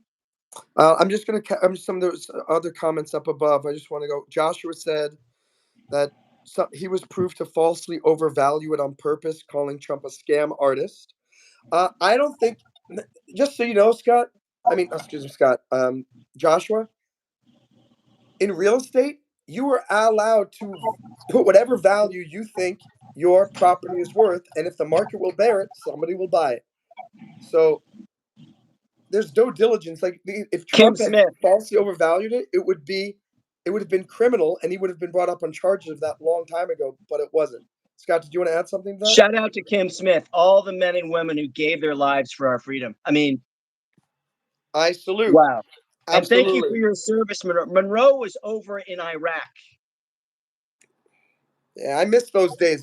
I'm just going to some of those other comments up above. I just want to go. Joshua said that he was proved to falsely overvalue it on purpose, calling Trump a scam artist. I don't think, just so you know, Scott, excuse me, Scott, Joshua, in real estate, you are allowed to put whatever value you think your property is worth. And if the market will bear it, somebody will buy it. So there's no diligence. Like if Kim Trump had Smith. falsely overvalued it, it would have been criminal, and he would have been brought up on charges of that long time ago. But it wasn't. Scott, did you want to add something to that? Shout out to Kim Smith, all the men and women who gave their lives for our freedom. I mean, I salute. wow. Absolutely. And thank you for your service, Monroe. Monroe was over in Iraq. Yeah, I miss those days.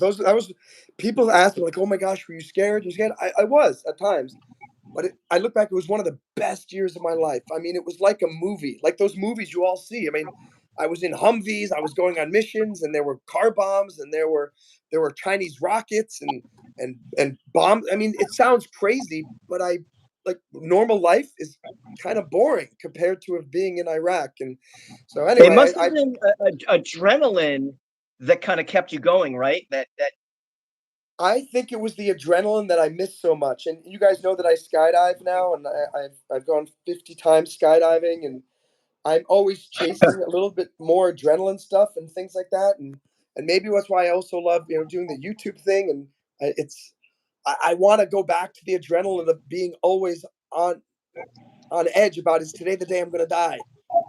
People ask me like, "Oh my gosh, were you scared? You scared?" I was at times, but I look back, it was one of the best years of my life. I mean, it was like a movie, like those movies you all see. I mean, I was in Humvees, I was going on missions, and there were car bombs, and there were Chinese rockets and bombs. I mean, it sounds crazy, but normal life is kind of boring compared to it being in Iraq. And so It anyway, must have been adrenaline that kind of kept you going, right? That I think it was the adrenaline that I missed so much. And you guys know that I skydive now, and I've gone 50 times skydiving, and I'm always chasing a little bit more adrenaline stuff and things like that. And maybe that's why I also love doing the YouTube thing. And I want to go back to the adrenaline of being always on edge about, is today the day I'm going to die?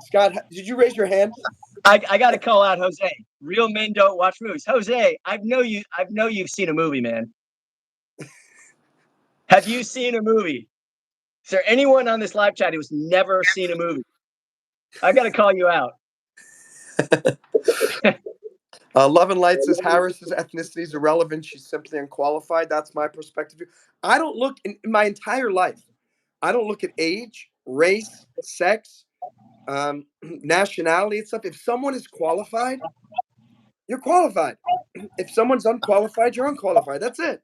Scott, did you raise your hand? I got to call out Jose. Real men don't watch movies. Jose, I know you've seen a movie, man. Have you seen a movie? Is there anyone on this live chat who's never seen a movie? I got to call you out. Love and Light says Harris's ethnicity is irrelevant. She's simply unqualified. That's my perspective. I don't look in my entire life. I don't look at age, race, sex, nationality and stuff. If someone is qualified, you're qualified. If someone's unqualified, you're unqualified. That's it.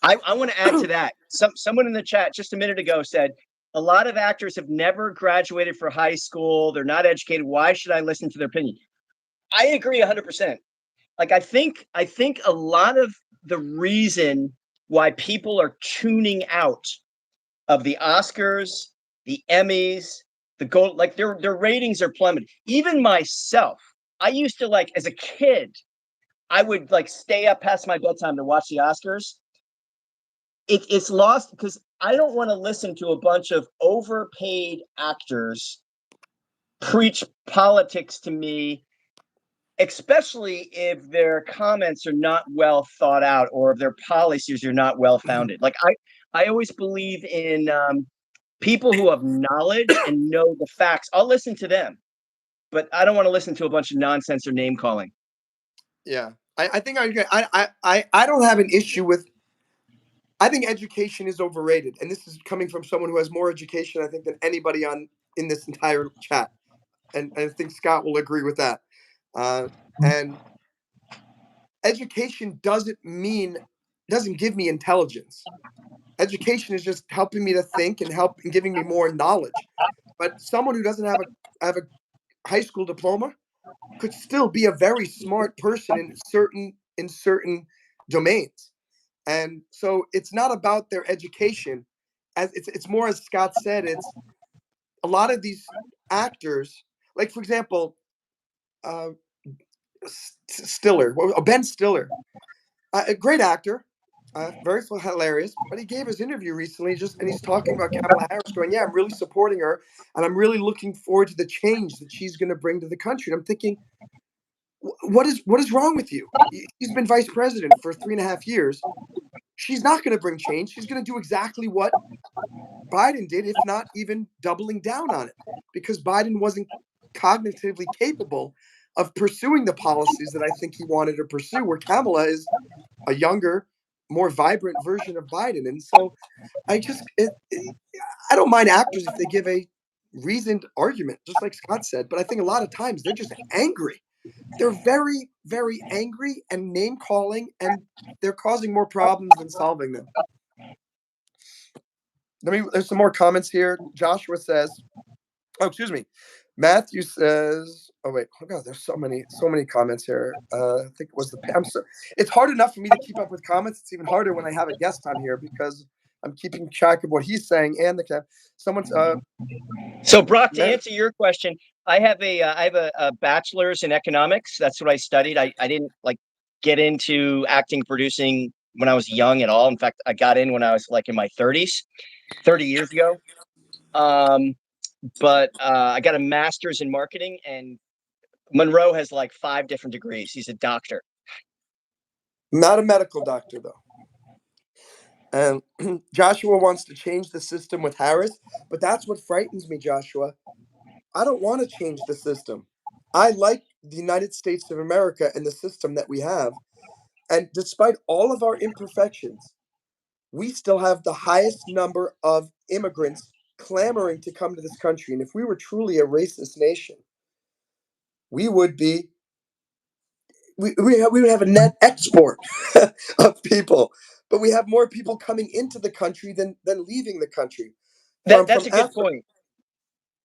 I want to add to that. Someone in the chat just a minute ago said, a lot of actors have never graduated for high school. They're not educated. Why should I listen to their opinion? I agree 100%. Like, I think a lot of the reason why people are tuning out of the Oscars, the Emmys, the gold, like their ratings are plummeting. Even myself, I used to, like, as a kid, I would like stay up past my bedtime to watch the Oscars. It's lost because I don't want to listen to a bunch of overpaid actors preach politics to me, especially if their comments are not well thought out or if their policies are not well founded. Like, I always believe in people who have knowledge and know the facts. I'll listen to them, but I don't want to listen to a bunch of nonsense or name calling. Yeah, I think I don't have an issue with. I think education is overrated, and this is coming from someone who has more education, I think, than anybody in this entire chat, and I think Scott will agree with that. And education doesn't give me intelligence. Education is just helping me to think and giving me more knowledge. But someone who doesn't have a high school diploma could still be a very smart person in certain domains. And so it's not about their education, as it's more, as Scott said, it's a lot of these actors, like for example, uh, Stiller, Ben Stiller, a great actor, very hilarious. But he gave his interview recently, and he's talking about Kamala Harris, going, "Yeah, I'm really supporting her, and I'm really looking forward to the change that she's going to bring to the country." And I'm thinking, what is wrong with you? She's been vice president for 3.5 years. She's not going to bring change. She's going to do exactly what Biden did, if not even doubling down on it, because Biden wasn't cognitively capable of pursuing the policies that I think he wanted to pursue, where Kamala is a younger, more vibrant version of Biden. And so I don't mind actors if they give a reasoned argument, just like Scott said, but I think a lot of times they're just angry. They're very, very angry and name calling, and they're causing more problems than solving them. There's some more comments here. Joshua says, oh, excuse me. Matthew says, oh wait, oh god, there's so many comments here. I think it was it's hard enough for me to keep up with comments. It's even harder when I have a guest on here because I'm keeping track of what he's saying and someone's So Brock, to answer your question, I have a bachelor's in economics. That's what I studied. I didn't like get into acting, producing when I was young at all. In fact, I got in when I was like in my 30s, 30 years ago. But I got a master's in marketing, and Monroe has like 5 different degrees. He's a doctor. Not a medical doctor, though. And Joshua wants to change the system with Harris, but that's what frightens me, Joshua. I don't want to change the system. I like the United States of America and the system that we have. And despite all of our imperfections, we still have the highest number of immigrants clamoring to come to this country. And if we were truly a racist nation, we would be we would have a net export of people, but we have more people coming into the country than leaving the country. That's a good point,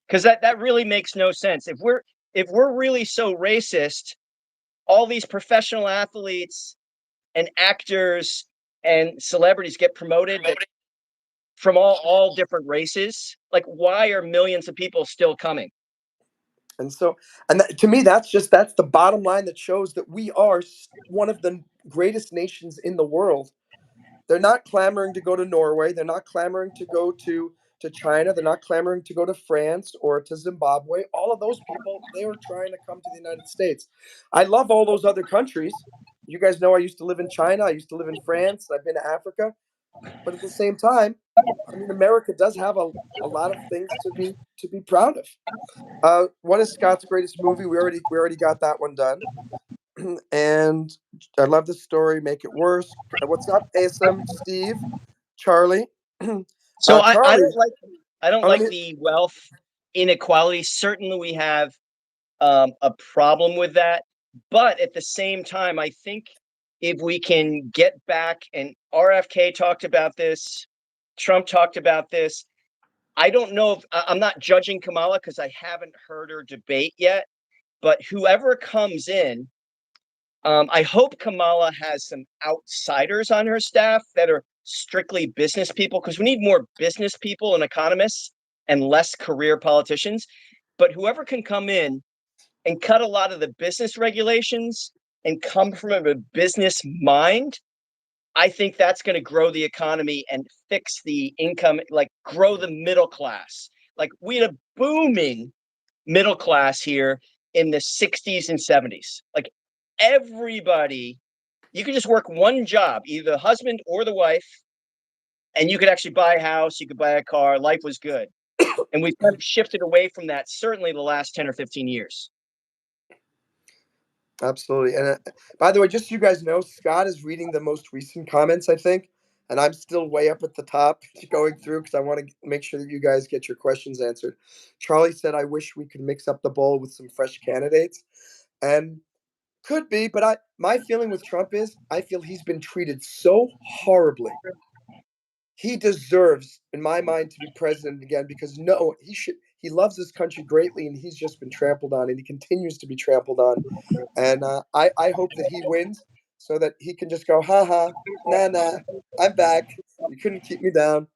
because that really makes no sense. If we're really so racist, all these professional athletes and actors and celebrities get promoted from all different races. Like, why are millions of people still coming? And so, to me, that's the bottom line that shows that we are one of the greatest nations in the world. They're not clamoring to go to Norway. They're not clamoring to go to to China. They're not clamoring to go to France or to Zimbabwe. All of those people, they were trying to come to the United States. I love all those other countries. You guys know I used to live in China. I used to live in France. I've been to Africa. But at the same time, I mean, America does have a lot of things to be proud of. What is Scott's greatest movie? We already got that one done. And I love this story. Make it worse. What's up, ASM Steve, Charlie? So I Charlie, don't let like me. the wealth inequality. Certainly, we have a problem with that. But at the same time, I think if we can get back, and RFK talked about this, Trump talked about this. I don't know if I'm not judging Kamala because I haven't heard her debate yet. But whoever comes in, I hope Kamala has some outsiders on her staff that are strictly business people, because we need more business people and economists and less career politicians. But whoever can come in and cut a lot of the business regulations and come from a business mind, I think that's going to grow the economy and fix the income, like grow the middle class. Like we had a booming middle class here in the 60s and 70s. Like everybody, you could just work one job, either the husband or the wife, and you could actually buy a house, you could buy a car, life was good. And we've kind of shifted away from that, certainly the last 10 or 15 years. Absolutely. And by the way, just so you guys know, Scott is reading the most recent comments, I think, and I'm still way up at the top going through because I want to make sure that you guys get your questions answered. Charlie said, "I wish we could mix up the bowl with some fresh candidates," and could be, but my feeling with Trump is I feel he's been treated so horribly. He deserves, in my mind, to be president again because no, he should. He loves this country greatly, and he's just been trampled on, and he continues to be trampled on. And I hope that he wins so that he can just go, ha ha, nah, nah, I'm back. You couldn't keep me down.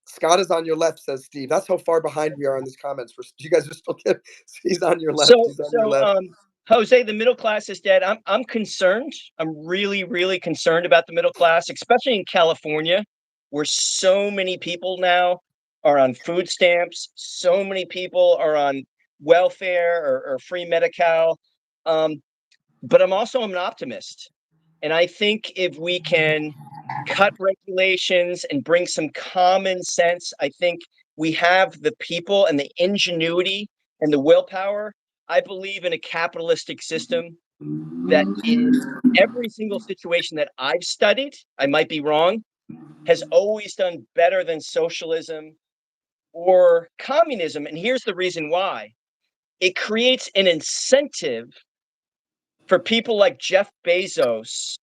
Scott is on your left, says Steve. That's how far behind we are in these comments. You guys are still getting, he's on your left. So, He's on your so, left. Jose, the middle class is dead. I'm concerned. I'm really, really concerned about the middle class, especially in California, where so many people now are on food stamps. So many people are on welfare or free Medi-Cal. But I'm an optimist. And I think if we can cut regulations and bring some common sense, I think we have the people and the ingenuity and the willpower. I believe in a capitalistic system that in every single situation that I've studied, I might be wrong, has always done better than socialism or communism. And here's the reason why: it creates an incentive for people like Jeff Bezos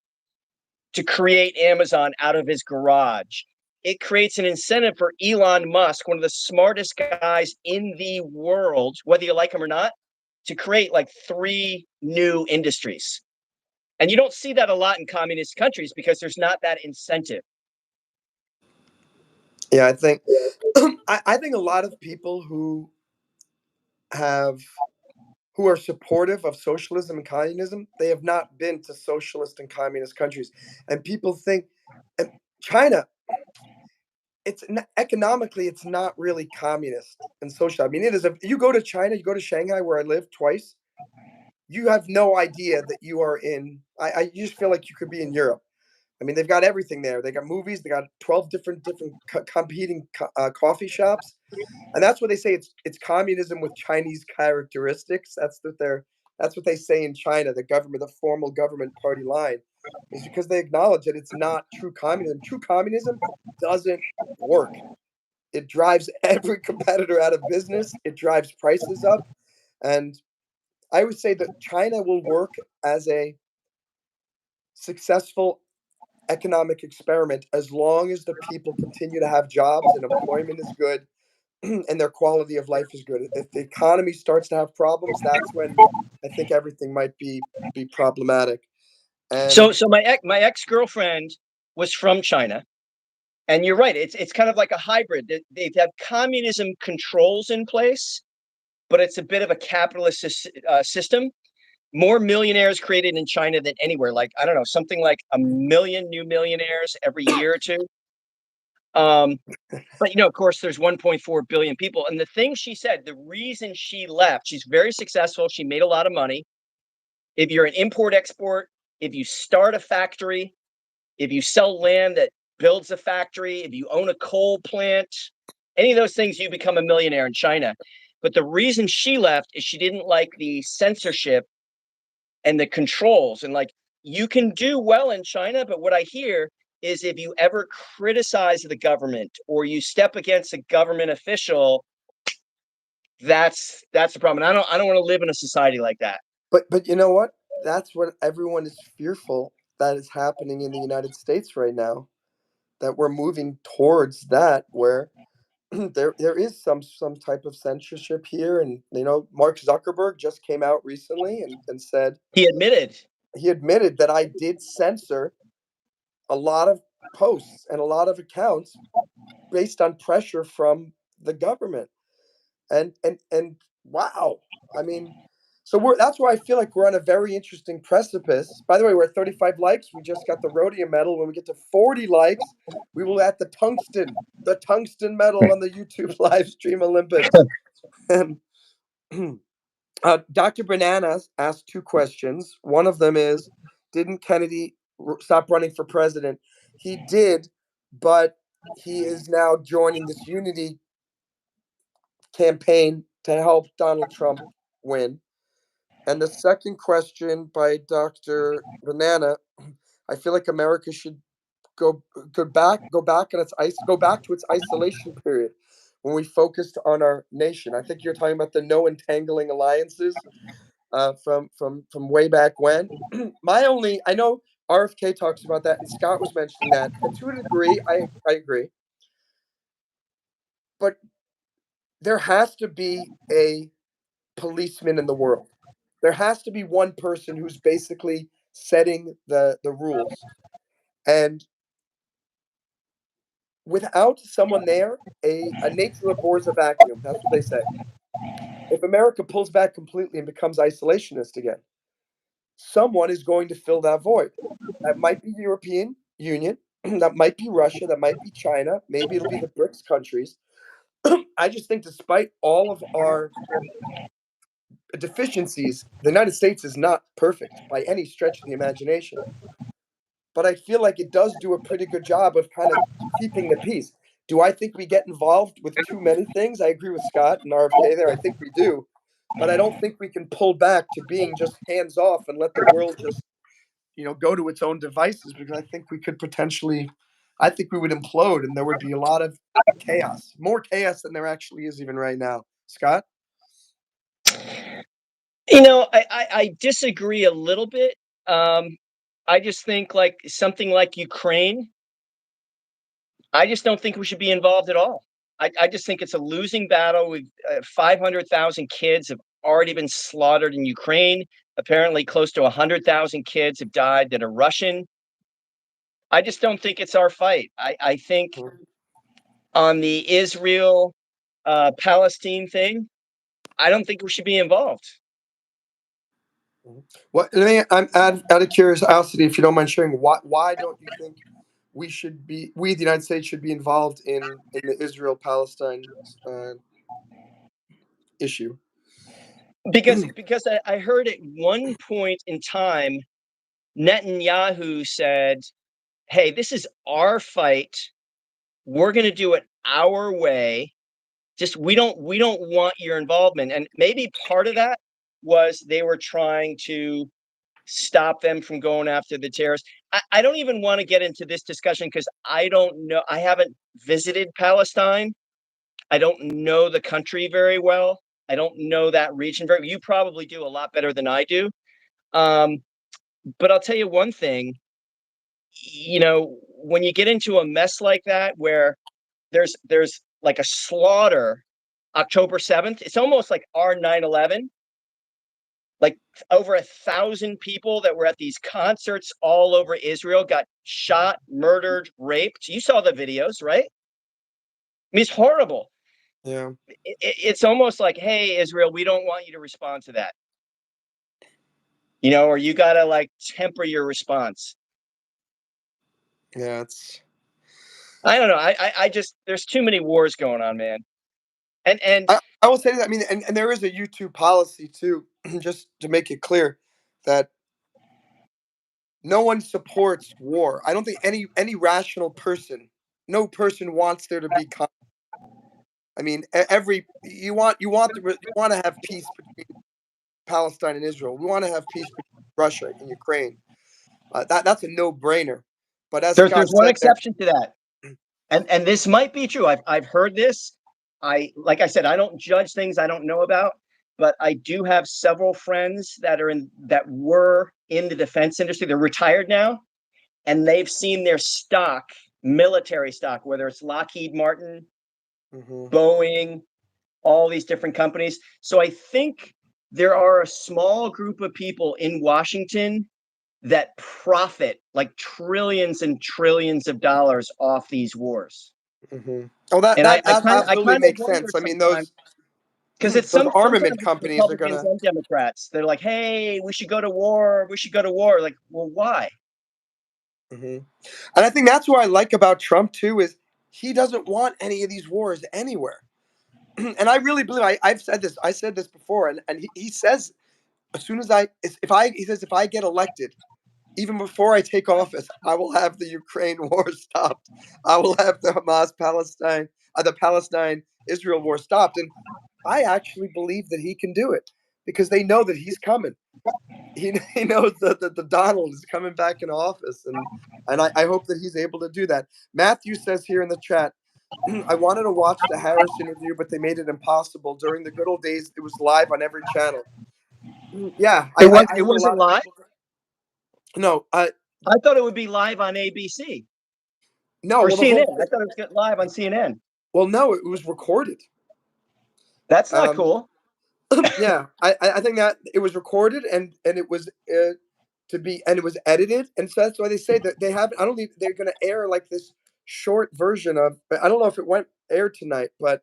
to create Amazon out of his garage. It creates an incentive for Elon Musk, one of the smartest guys in the world, whether you like him or not, to create like 3 new industries. And you don't see that a lot in communist countries because there's not that incentive. Yeah, I think I think a lot of people have who are supportive of socialism and communism, they have not been to socialist and communist countries. And people think and China, economically, it's not really communist and social. I mean, it is. You go to China, you go to Shanghai, where I lived twice. You have no idea that you are in. You just feel like you could be in Europe. I mean, they've got everything there. They got movies. They got 12 different competing coffee shops. And that's what they say. It's communism with Chinese characteristics. That's what they say in China. The government, the formal government party line, is because they acknowledge that it's not true communism. True communism doesn't work. It drives every competitor out of business. It drives prices up, and I would say that China will work as a successful economic experiment as long as the people continue to have jobs and employment is good and their quality of life is good. If the economy starts to have problems, that's when I think everything might be problematic. And So my ex-girlfriend was from China. And you're right, it's kind of like a hybrid. They have communism controls in place, but it's a bit of a capitalist system. More millionaires created in China than anywhere. Like, I don't know, something like 1 million new millionaires every year or two. But of course, there's 1.4 billion people. And the thing she said, the reason she left, she's very successful. She made a lot of money. If you're an import export, if you start a factory, if you sell land that builds a factory, if you own a coal plant, any of those things, you become a millionaire in China. But the reason she left is she didn't like the censorship and the controls. And like, you can do well in China, but what I hear is if you ever criticize the government or you step against a government official, that's the problem. And I don't want to live in a society like that. But you know what? That's what everyone is fearful that is happening in the United States right now. That we're moving towards that, where there is some type of censorship here. And Mark Zuckerberg just came out recently and said He admitted. he admitted that I did censor a lot of posts and a lot of accounts based on pressure from the government. And wow, I mean, so that's why I feel like we're on a very interesting precipice. By the way, we're at 35 likes. We just got the rhodium medal. When we get to 40 likes, we will at the tungsten medal on the YouTube live stream Olympics. And Dr. Bananas asked two questions. One of them is, didn't Kennedy stop running for president? He did, but he is now joining this unity campaign to help Donald Trump win. And the second question by Dr. Banana, I feel like America should go back and go back to its isolation period when we focused on our nation. I think you're talking about the no entangling alliances from way back when. I know RFK talks about that, and Scott was mentioning that, and to a degree, I agree. But there has to be a policeman in the world. There has to be one person who's basically setting the rules. And without someone there, a nature abhors a vacuum. That's what they say. If America pulls back completely and becomes isolationist again, someone is going to fill that void. That might be the European Union, that might be Russia, that might be China, maybe it'll be the BRICS countries. I just think despite all of our deficiencies, the United States is not perfect by any stretch of the imagination. But I feel like it does do a pretty good job of kind of keeping the peace. Do I think we get involved with too many things? I agree with Scott and RFK there. I think we do. But I don't think we can pull back to being just hands off and let the world just, go to its own devices, because I think we could potentially, I think we would implode and there would be a lot of chaos, more chaos than there actually is even right now. Scott? I disagree a little bit. I just think like something like Ukraine, I just don't think we should be involved at all. I just think it's a losing battle. With 500,000 kids have already been slaughtered in Ukraine. Apparently, close to 100,000 kids have died that are Russian. I just don't think it's our fight. I think on the Israel Palestine thing, I don't think we should be involved. What? I'm out of curiosity, if you don't mind sharing, why don't you think the United States should be involved in the Israel Palestine issue? Because I heard at one point in time, Netanyahu said, "Hey, this is our fight. We're going to do it our way. Just we don't want your involvement." And maybe part of that was they were trying to stop them from going after the terrorists. I don't even want to get into this discussion because I don't know. I haven't visited Palestine. I don't know the country very well. I don't know that region very well. You probably do a lot better than I do. Um, but I'll tell you one thing, when you get into a mess like that where there's like a slaughter October 7th, it's almost like our 9/11. Like over 1,000 people that were at these concerts all over Israel got shot, murdered, raped. You saw the videos, right? I mean, it's horrible. Yeah. It's almost like, hey, Israel, we don't want you to respond to that. Or you got to like temper your response. Yeah, I don't know. I just there's too many wars going on, man. And I will say that. I mean, and there is a YouTube policy too, just to make it clear that no one supports war. I don't think any rational person, no person wants there to be conflict. I mean, every you want to have peace between Palestine and Israel. We want to have peace between Russia and Ukraine. That's a no-brainer. But as there's Scott one said there, exception to that. And this might be true. I've heard this. Like I said, I don't judge things I don't know about, but I do have several friends that were in the defense industry. They're retired now, and they've seen their stock, military stock, whether it's Lockheed Martin, mhm, Boeing, all these different companies. So I think there are a small group of people in Washington that profit like trillions and trillions of dollars off these wars. mhm. Oh, that And that I that kind of I absolutely kind of makes wonder sense. I mean, sometimes those because it's those armament sometimes it's companies are Republicans gonna. and Democrats. They're like, "Hey, we should go to war. We should go to war." Like, well, why? Mhm. And I think that's what I like about Trump too is he doesn't want any of these wars anywhere. And I really believe I've said this. I said this before, and he says as soon as if I he says if I get elected, even before I take office, I will have the Ukraine war stopped. I will have the Palestine Israel war stopped. And I actually believe that he can do it because they know that he's coming. He knows that the Donald is coming back in office, and I hope that he's able to do that. Matthew says here in the chat, I wanted to watch the Harris interview, but they made it impossible. During the good old days, it was live on every channel. Yeah, I It heard a wasn't lot of live. people. No, I thought it would be live on ABC no. or Well, the whole CNN. I thing. thought it was live on CNN. Well, no, it was recorded. That's not Um, cool. yeah, I think that it was recorded and it was to be and it was edited, and so that's why they say that they have. I don't think they're going to air like this short version of. I don't know if it went aired tonight, but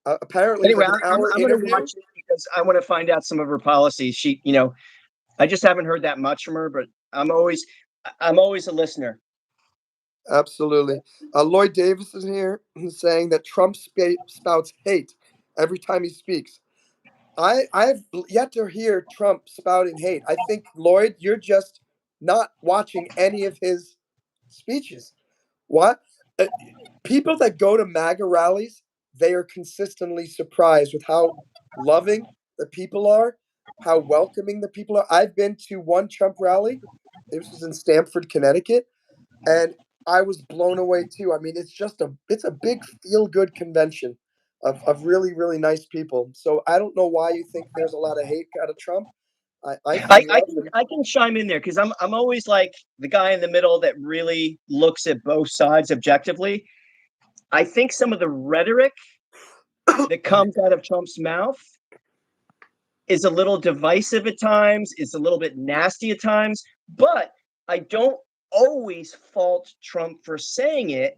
apparently it's Anyway, like an hour I'm going to interview. watch it because I want to find out some of her policies. I just haven't heard that much from her, but I'm always a listener. Absolutely. Lloyd Davis is here saying that Trump spouts hate every time he speaks. I've yet to hear Trump spouting hate. I think Lloyd, you're just not watching any of his speeches. What? Uh, People that go to MAGA rallies, they are consistently surprised with how loving the people are, how welcoming the people are. I've been to one Trump rally. This was in Stamford, Connecticut, and I was blown away too. I mean, it's a big feel good convention of really really nice people. So I don't know why you think there's a lot of hate out of Trump. I see love and I can chime in there because I'm always like the guy in the middle that really looks at both sides objectively. I think some of the rhetoric that comes out of Trump's mouth is a little divisive at times, is a little bit nasty at times, but I don't always fault Trump for saying it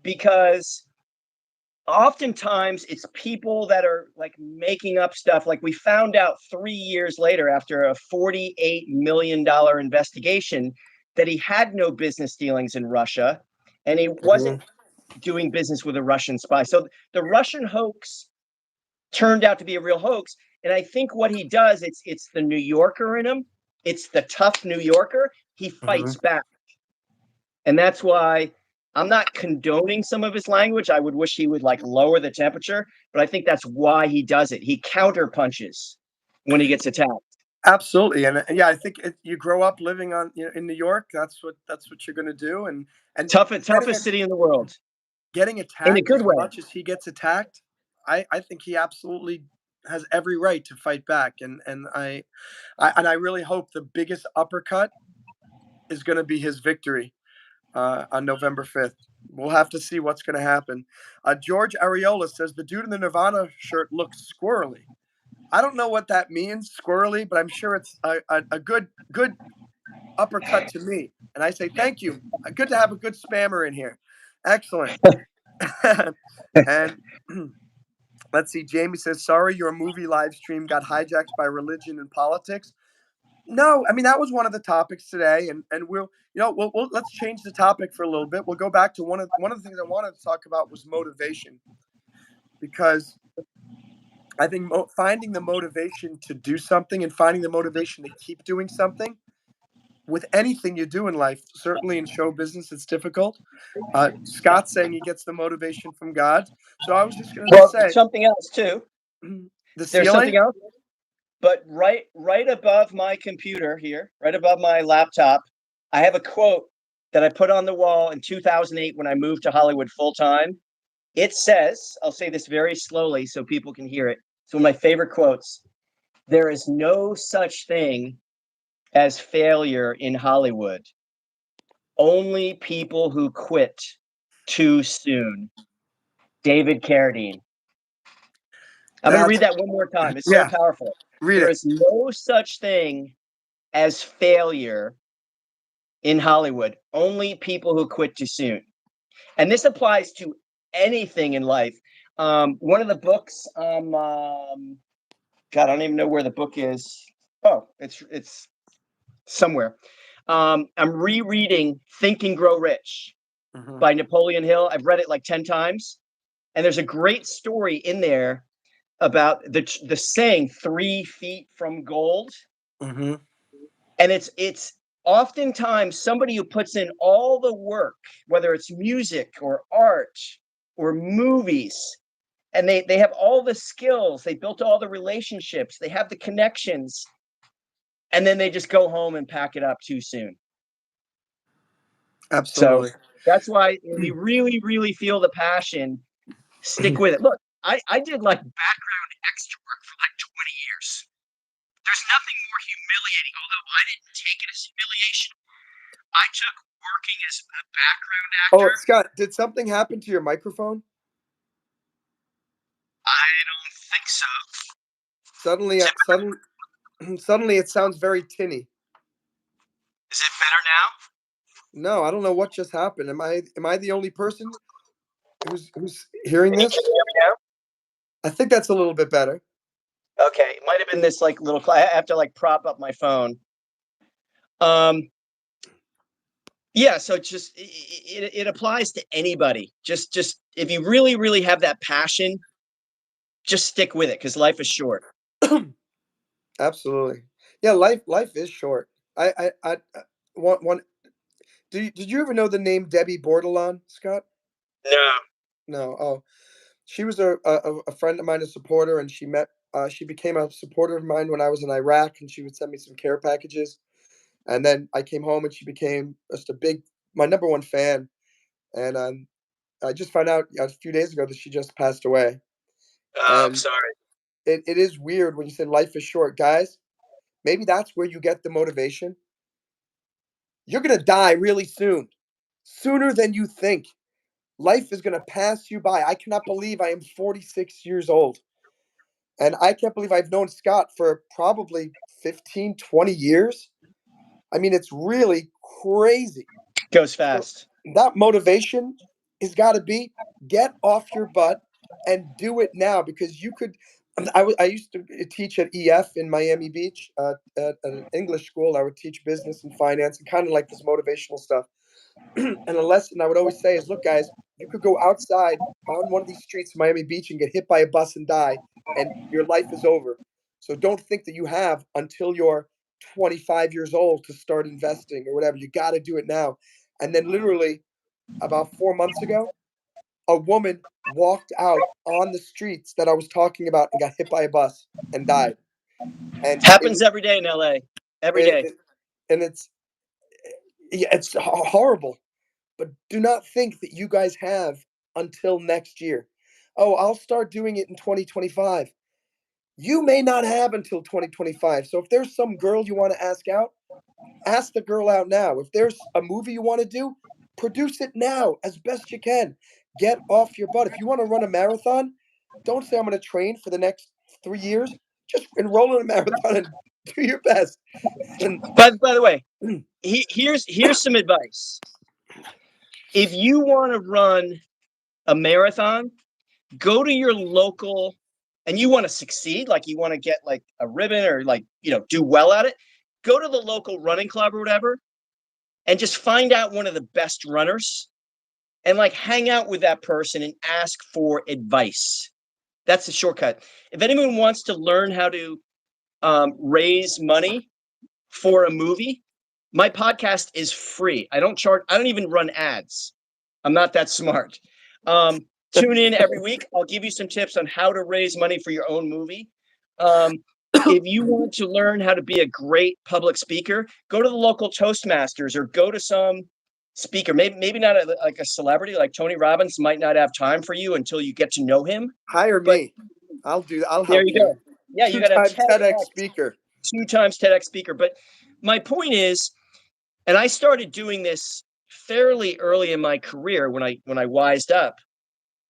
because oftentimes it's people that are like making up stuff. Like we found out 3 years later after a $48 million investigation that he had no business dealings in Russia and he wasn't Mhm, doing business with a Russian spy. So the Russian hoax turned out to be a real hoax. And I think what he does, it's the New Yorker in him. It's the tough New Yorker. He mhm. fights back. And that's why I'm not condoning some of his language. I would wish he would like lower the temperature, but I think that's why he does it. He counter punches when he gets attacked. Absolutely, and yeah, I think you grow up living in New York. That's what you're going to do, and getting a, Toughest city in the world getting in a attacked good as way. much as he gets attacked. I think he absolutely has every right to fight back, and I really hope the biggest uppercut is going to be his victory on November 5th. We'll have to see what's going to happen. George Areola says the dude in the Nirvana shirt looks squirrely. I don't know what that means, squirrely, but I'm sure it's a good uppercut to me. And I say thank you. Good to have a good spammer in here. Excellent. And let's see. Jamie says, "Sorry, your movie live stream got hijacked by religion and politics." No, I mean that was one of the topics today, and let's change the topic for a little bit. We'll go back to one of the things I wanted to talk about was motivation, because I think finding the motivation to do something and finding the motivation to keep doing something with anything you do in life, certainly in show business, it's difficult. Scott's saying he gets the motivation from God, so I was just going to Well, say something else too. the There's something ceiling. else, but right above my computer here, right above my laptop, I have a quote that I put on the wall in 2008 when I moved to Hollywood full time. It says, I'll say this very slowly so people can hear it. It's one of my favorite quotes. There is no such thing as failure in Hollywood. Only people who quit too soon. David Carradine. I'm going to That's read that one more time. It's so yeah. powerful. Read There it. is no such thing as failure in Hollywood. Only people who quit too soon. And this applies to anything in life. One of the books, God, I don't even know where the book is. Oh, it's somewhere. I'm rereading Think and Grow Rich Mm-hmm. by Napoleon Hill. I've read it like 10 times. And there's a great story in there about the saying 3 feet from gold. Mm-hmm. And it's oftentimes somebody who puts in all the work, whether it's music or art or movies, and they have all the skills, they built all the relationships, they have the connections, and then they just go home and pack it up too soon. So Absolutely. that's why when you really, really feel the passion, stick with it. Look, I did like background extra work for like 20 years. There's nothing more humiliating, although I didn't take it as humiliation. I took working as a background Oh, actor. Scott, did something happen to your microphone? I don't think so. Suddenly, Is it, suddenly, it sounds very tinny. is it better now? No, I don't know what just happened. Am I the only person who's hearing Can this? you hear me I think that's a little bit better. now? Okay, it might have been this like little. I have to like prop up my phone. Um, yeah. So it applies to anybody. Just if you really really have that passion, just stick with it because life is short. Absolutely. Yeah, life is short. I want one. Did you ever know the name Debbie Bordelon, Scott? No. No. Oh, she was a friend of mine, a supporter, and she became a supporter of mine when I was in Iraq, and she would send me some care packages. And then I came home, and she became just my number one fan. And I just found out a few days ago that she just passed away. Oh, I'm And sorry. it is weird when you say life is short, guys. Maybe that's where you get the motivation. You're gonna die really soon, sooner than you think. Life is gonna pass you by. I cannot believe I am 46 years old. And I can't believe I've known Scott for probably 15, 20 years. I mean, it's really crazy. Goes So fast. that motivation has got to be get off your butt and do it now, because you could. I used to teach at EF in Miami Beach at an English school. I would teach business and finance and kind of like this motivational stuff. And a lesson I would always say is, look, guys, you could go outside on one of these streets in Miami Beach and get hit by a bus and die, and your life is over. So don't think that you have until you're 25 years old to start investing or whatever. You got to do it now. And then, literally, about 4 months ago, a woman walked out on the streets that I was talking about and got hit by a bus and died. And it Happens was, every day in LA. Every and, day. it, and it's horrible. But do not think that you guys have until next year. Oh, I'll start doing it in 2025. You may not have until 2025. So if there's some girl you want to ask the girl out now. If there's a movie you want to do, produce it now as best you can. Get off your butt. If you want to run a marathon, don't say I'm going to train for the next 3 years. Just enroll in a marathon and do your best. And By the way, here's some advice. If you want to run a marathon, go to your local and you want to succeed, like you want to get like a ribbon or like, do well at it, go to the local running club or whatever and just find out one of the best runners and like hang out with that person and ask for advice. That's the shortcut. If anyone wants to learn how to raise money for a movie, my podcast is free. I don't charge. I don't even run ads. I'm not that smart. Tune in every week. I'll give you some tips on how to raise money for your own movie. If you want to learn how to be a great public speaker, go to the local Toastmasters or go to some speaker. Maybe not like a celebrity like Tony Robbins might not have time for you until you get to know him. Hire But me. I'll do that. I'll there help you you. go. Yeah, you got a TEDx speaker. 2 times TEDx speaker. But my point is, and I started doing this fairly early in my career when I wised up.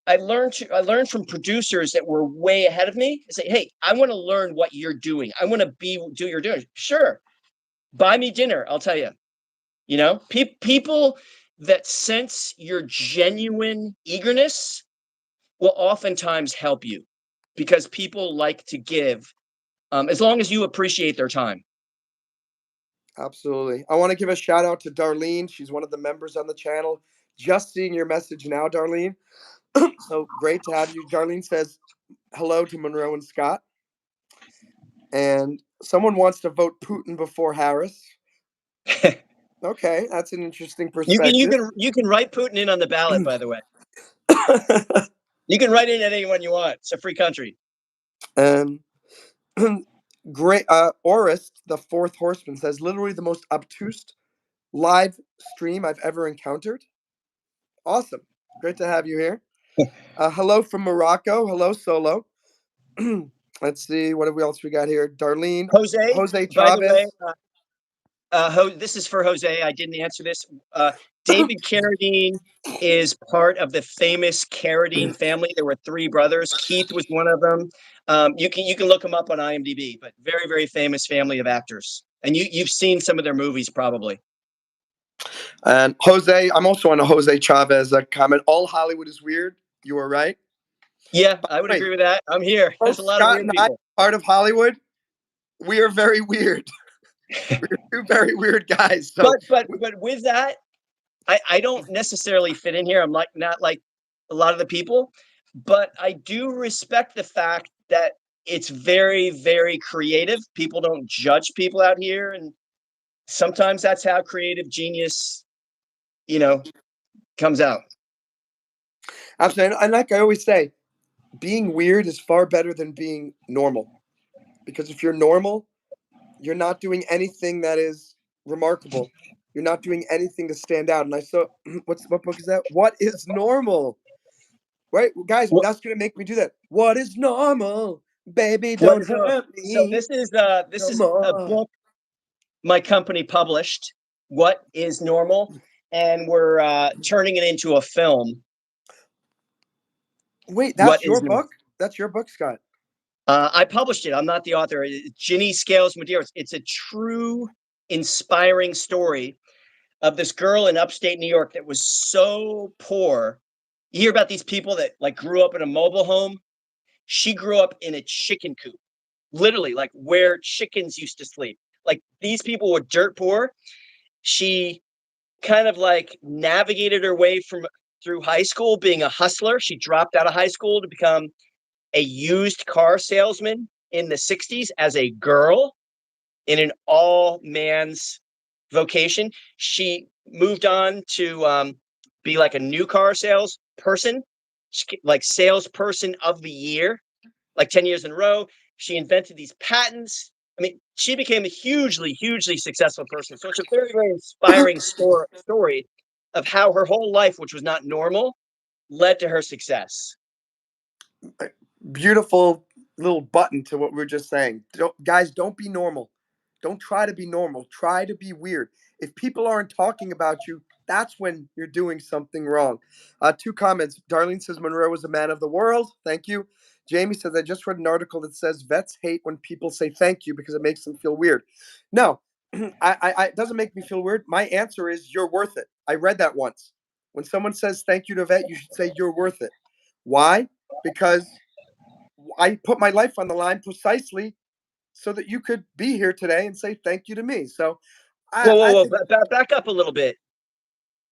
I learned from producers that were way ahead of me. Say, hey, I want to learn what you're doing. I want to do you're doing. Sure, buy me dinner. I'll tell you. You know, people that sense your genuine eagerness will oftentimes help you because people like to give as long as you appreciate their time. Absolutely. I want to give a shout out to Darlene. She's one of the members on the channel. Just seeing your message now, Darlene. So great to have you. Darlene says hello to Monroe and Scott. And someone wants to vote Putin before Harris. Okay, that's an interesting perspective. You can write Putin in on the ballot, by the way. You can write in anyone you want. It's a free country. And great. Orist, the fourth horseman, says literally the most obtuse live stream I've ever encountered. Awesome. Great to have you here. Hello from Morocco. Hello, Solo. Let's see. What else we got here? Darlene. Jose by the way, Chavez. this is for Jose. I didn't answer this. David Carradine is part of the famous Carradine family. There were 3 brothers. Keith was one of them. You can look them up on IMDb, but very, very famous family of actors. And you've seen some of their movies probably. And Jose, I'm also on a Jose Chavez comment. All Hollywood is weird. You were right. Yeah, I would agree with that. I'm here. There's a lot of weird people. Part of Hollywood. We are very weird. We're 2 very weird guys. So. But with that, I don't necessarily fit in here. I'm not like a lot of the people, but I do respect the fact that it's very, very creative. People don't judge people out here, and sometimes that's how creative genius, comes out. Absolutely, and like I always say, being weird is far better than being normal, because if you're normal, you're not doing anything that is remarkable. You're not doing anything to stand out. And I saw what book is that? What is normal? Right, guys, that's gonna make me do that. What is normal, baby? Don't hurt me. So this is a book my company published. What is normal, and we're turning it into a film. Wait, that's your book? That's your book, Scott. I published it. I'm not the author. Ginny Scales Medeiros. It's a true, inspiring story of this girl in upstate New York that was so poor. You hear about these people that like grew up in a mobile home. She grew up in a chicken coop, literally like where chickens used to sleep. Like these people were dirt poor. She kind of like navigated her way through high school being a hustler. She dropped out of high school to become a used car salesman in the 60s as a girl in an all man's vocation. She moved on to be like a new car salesperson, like salesperson of the year, like 10 years in a row. She invented these patents. I mean, she became a hugely, hugely successful person. So it's a very, very inspiring story of how her whole life, which was not normal, led to her success. Beautiful little button to what we were just saying. Guys, don't be normal. Don't try to be normal. Try to be weird. If people aren't talking about you, that's when you're doing something wrong. 2 comments. Darlene says Monroe was a man of the world. Thank you. Jamie says, I just read an article that says vets hate when people say thank you because it makes them feel weird. No, it doesn't make me feel weird. My answer is you're worth it. I read that once. When someone says thank you to a vet, you should say you're worth it. Why? Because I put my life on the line precisely so that you could be here today and say thank you to me. So I Whoa! think Back up a little bit.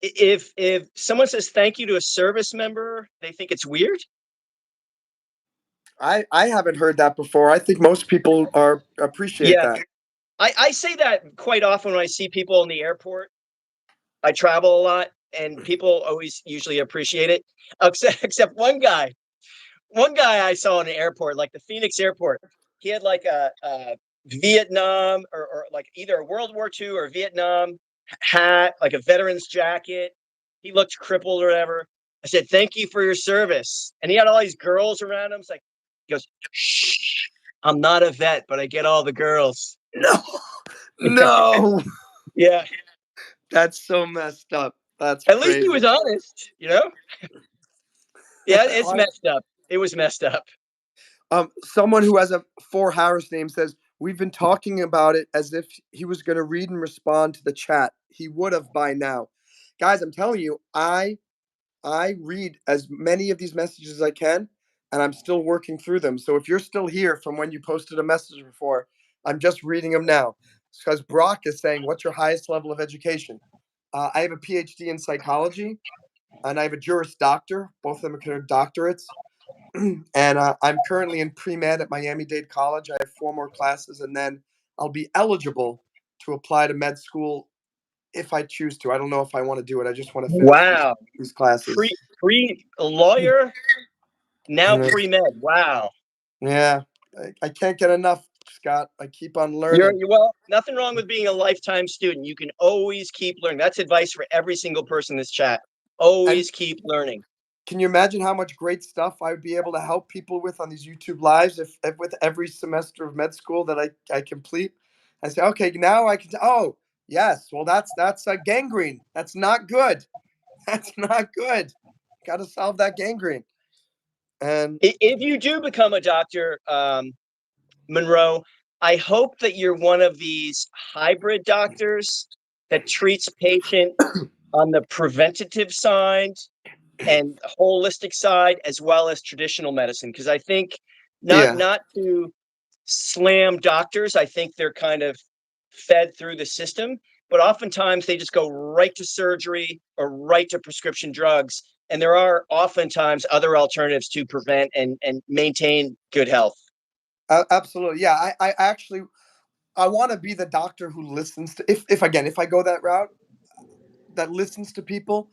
If someone says thank you to a service member, they think it's weird. I haven't heard that before. I think most people appreciate Yeah, that. I say that quite often when I see people in the airport. I travel a lot, and people always usually appreciate it, except one guy. One guy I saw in an airport, like the Phoenix airport. He had like a Vietnam or like either a World War II or Vietnam hat, like a veteran's jacket. He looked crippled or whatever. I said, "Thank you for your service." And he had all these girls around him. It's like, he goes, "Shh, I'm not a vet, but I get all the girls." No, no, Yeah. that's so messed up. That's At least he crazy. was honest, you know? Yeah, it's messed up. It was messed up. Someone who has a four Harris name says, we've been talking about it as if he was going to read and respond to the chat. He would have by now. Guys, I'm telling you, I read as many of these messages as I can, and I'm still working through them. So if you're still here from when you posted a message before, I'm just reading them now. Because Brock is saying, what's your highest level of education? I have a PhD in psychology, and I have a Juris Doctor. Both of them are considered doctorates. And I'm currently in pre-med at Miami-Dade College. I have 4 more classes, and then I'll be eligible to apply to med school if I choose to. I don't know if I want to do it. I just want to finish Wow. these classes. Pre lawyer, now And pre-med. Wow. yeah, I can't get enough, Scott. I keep on learning. You're well, nothing wrong with being a lifetime student. You can always keep learning. That's advice for every single person in this chat. And Always keep learning. can you imagine how much great stuff I would be able to help people with on these YouTube lives if with every semester of med school that I complete? I say, okay, now I can. Oh, yes. Well, that's a gangrene. That's not good. That's not good. Got to solve that gangrene. And If you do become a doctor, Monroe, I hope that you're one of these hybrid doctors that treats patient on the preventative side and holistic side as well as traditional medicine, because I think not yeah, not to slam doctors, I think they're kind of fed through the system, but oftentimes they just go right to surgery or right to prescription drugs, and there are oftentimes other alternatives to prevent and maintain good health. absolutely. Yeah, I actually I want to be the doctor who listens to if again if I go that route that listens to people.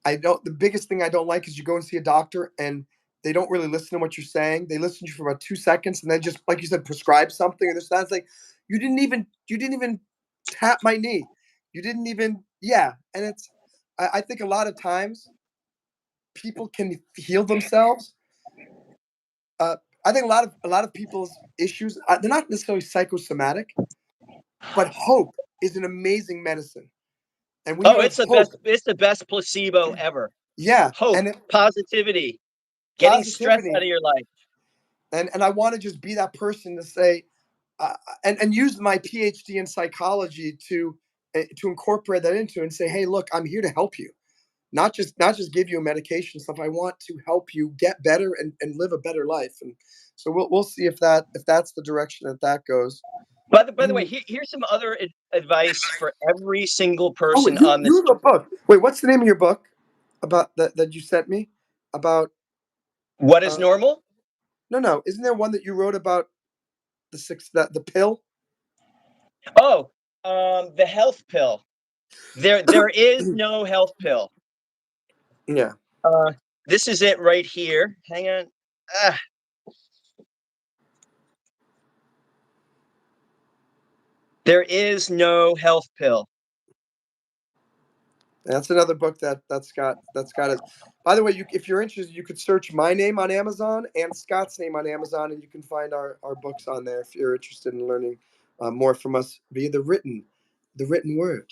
I don't. The biggest thing I don't like is you go and see a doctor and they don't really listen to what you're saying. They listen to you for about 2 seconds and then just like you said, prescribe something. And this that's like you didn't even tap my knee. You didn't even yeah. And it's I think a lot of times people can heal themselves. Uh, I think a lot of people's issues they're not necessarily psychosomatic, but hope is an amazing medicine. And when you Oh, have hope, it's the best placebo ever. yeah, Hope, and positivity, getting stress out positivity of your life. and I want to just be that person to say and use my PhD in psychology to incorporate that into and say, hey, look, I'm here to help you, not just give you a medication stuff. I want to help you get better and live a better life. And so we'll see if that's the direction that goes. By the way, here's some other advice for every single Oh, wait, person you on you this. have a book. Wait, what's the name of your book about that you sent me about? What is Uh, normal? no, isn't there one that you wrote about the pill? Oh, the health pill. There is no health pill. Yeah. Uh, this is it right here. Hang on. Ah, there is no health pill. That's another book that's got it. By the way, if you're interested, you could search my name on Amazon and Scott's name on Amazon, and you can find our books on there if you're interested in learning more from us via the written word.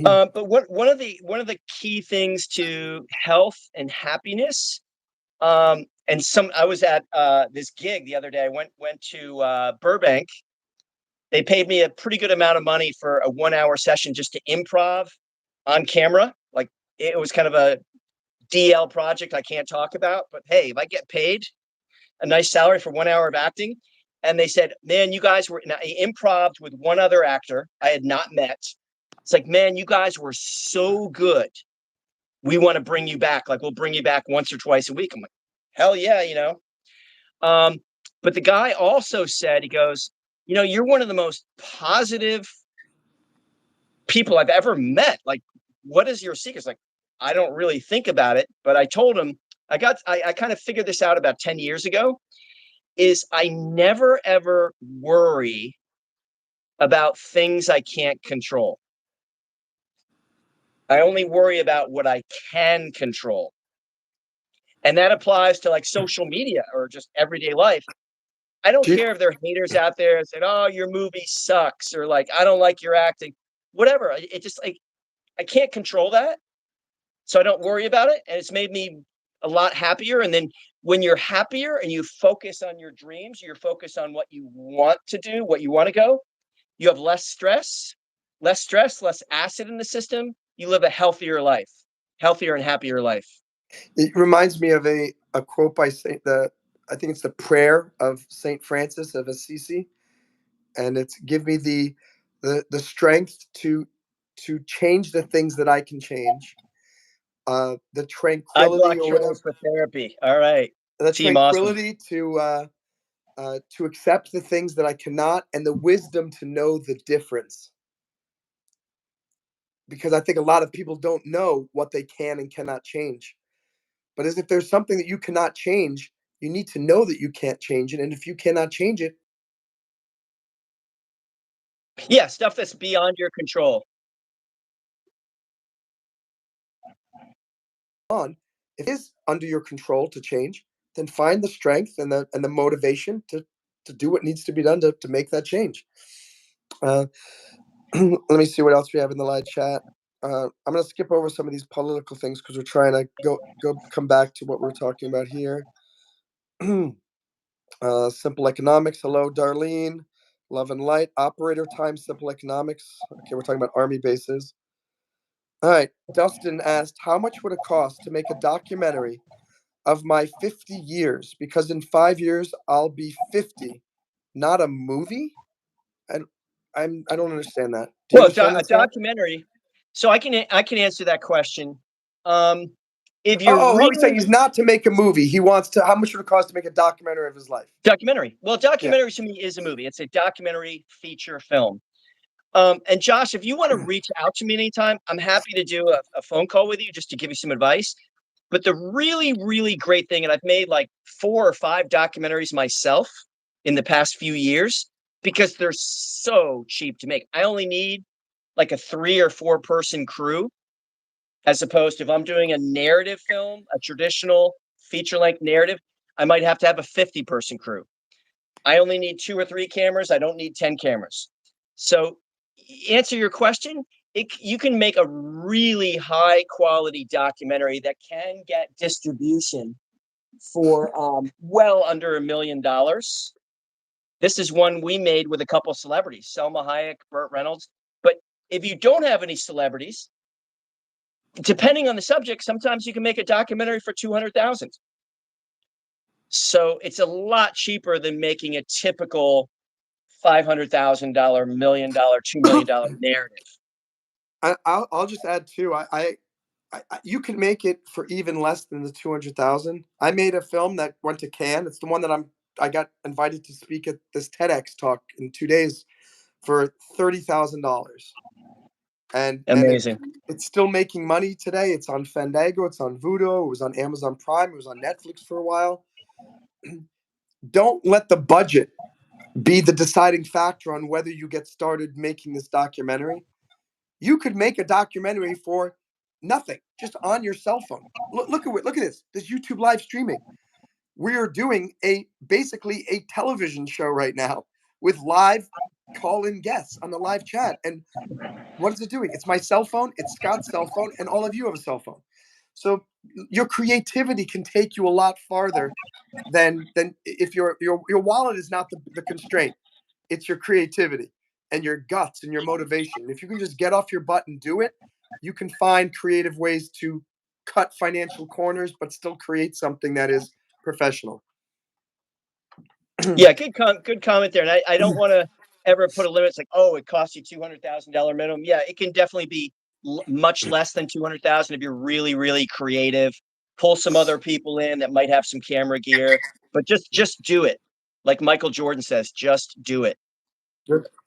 But one of the key things to health and happiness. And some I was at this gig the other day. I went to Burbank. They paid me a pretty good amount of money for a 1 hour session just to improv on camera. Like it was kind of a DL project I can't talk about, but hey, if I get paid a nice salary for 1 hour of acting, and they said, man, you guys were, I improv with one other actor I had not met. It's like, man, you guys were so good. We want to bring you back. Like, we'll bring you back once or twice a week. I'm like, hell yeah, you know. But the guy also said, he goes, you know, you're one of the most positive people I've ever met. Like, what is your secret? It's like, I don't really think about it, but I told him, I kind of figured this out about 10 years ago, is I never ever worry about things I can't control. I only worry about what I can control. And that applies to like social media or just everyday life. I don't care if there are haters out there and saying, oh, your movie sucks, or like, I don't like your acting, whatever. It just like, I can't control that. So I don't worry about it. And it's made me a lot happier. And then when you're happier and you focus on your dreams, you're focused on what you want to do, what you want to go, you have less stress, less acid in the system. You live a healthier and happier life. It reminds me of a quote by I think it's the prayer of Saint Francis of Assisi, and it's give me the strength to change the things that I can change, the I block tranquility or trolls whatever, for therapy. All right. the Team awesome. tranquility to accept the things that I cannot, and the wisdom to know the difference. Because I think a lot of people don't know what they can and cannot change. But as if there's something that you cannot change, you need to know that you can't change it. And if you cannot change it, Yeah, stuff that's beyond your control. if it is under your control to change, then find the strength and the motivation to do what needs to be done to make that change. Let me see what else we have in the live chat. I'm going to skip over some of these political things because we're trying to come back to what we're talking about here. Simple economics. Hello, Darlene. Love and light. Operator time. Simple economics. Okay, we're talking about army bases. All right. Dustin asked, how much would it cost to make a documentary of my 50 years? Because in 5 years I'll be 50, not a movie. I don't understand that. Do you Well, understand a that, Scott? documentary. So I can answer that question. If Oh, you're he's saying really he's not to make a movie. He wants to. How much would it cost to make a documentary of his life? documentary. Well, Yeah. documentary to me is a movie. It's a documentary feature film. And Josh, if you want to reach out to me anytime, I'm happy to do a phone call with you just to give you some advice. But the really, really great thing, and I've made like 4 or 5 documentaries myself in the past few years because they're so cheap to make. I only need like a 3 or 4 person crew, as opposed to if I'm doing a narrative film, a traditional feature length narrative, I might have to have a 50 person crew. I only need 2 or 3 cameras. I don't need 10 cameras. So, answer your question, you can make a really high quality documentary that can get distribution for well under $1 million. This is one we made with a couple celebrities, Selma Hayek, Burt Reynolds. But if you don't have any celebrities, depending on the subject, sometimes you can make a documentary for 200,000. So it's a lot cheaper than making a typical $500,000, $1 million, $2 million narrative. I'll just add too. You can make it for even less than the 200,000. I made a film that went to Cannes. It's the one that I got invited to speak at this TEDx talk in 2 days for $30,000. And Amazing. it's still making money today. It's on Fandango. It's on Vudo. It was on Amazon Prime. It was on Netflix for a while. Don't let the budget be the deciding factor on whether you get started making this documentary. You could make a documentary for nothing, just on your cell phone. Look at this YouTube live streaming. We are doing basically a television show right now with live call-in guests on the live chat. And what is it doing? It's my cell phone, it's Scott's cell phone, and all of you have a cell phone. So your creativity can take you a lot farther than if your wallet is not the constraint. It's your creativity and your guts and your motivation. If you can just get off your butt and do it, you can find creative ways to cut financial corners, but still create something that is professional. Yeah, good comment there. And I don't want to ever put a limit. It's like, oh, it costs you $200,000 minimum. Yeah, it can definitely be much less than 200,000 if you're really, really creative. Pull some other people in that might have some camera gear, but just do it. Like Michael Jordan says, just do it.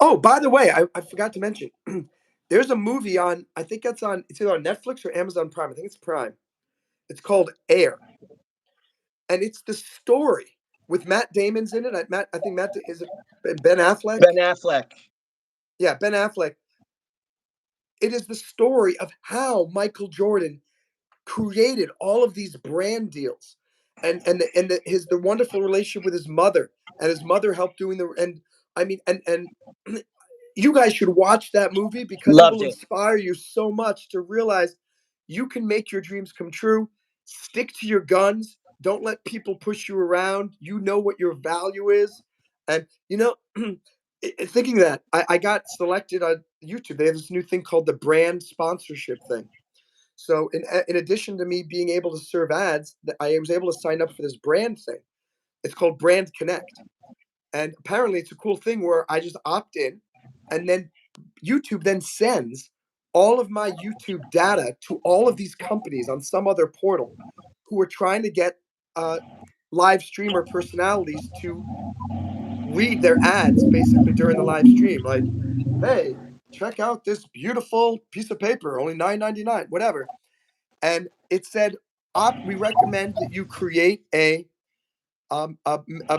Oh, by the way, I forgot to mention, there's a movie on, I think it's either on Netflix or Amazon Prime. I think it's Prime. It's called Air. And it's the story with Matt Damon's in it. I think Matt, is it Ben Affleck? Ben Affleck. Yeah, Ben Affleck. It is the story of how Michael Jordan created all of these brand deals, and the wonderful relationship with his mother, and his mother helped doing the, and I mean, and you guys should watch that movie because it Loved will it. inspire you so much to realize you can make your dreams come true. Stick to your guns. Don't let people push you around. You know what your value is. And, thinking that, I got selected on YouTube. They have this new thing called the brand sponsorship thing. So, in addition to me being able to serve ads, I was able to sign up for this brand thing. It's called Brand Connect. And apparently, it's a cool thing where I just opt in, and then YouTube then sends all of my YouTube data to all of these companies on some other portal who are trying to get live streamer personalities to read their ads basically during the live stream. Like, hey, check out this beautiful piece of paper, only $9.99, whatever. And it said, we recommend that you create a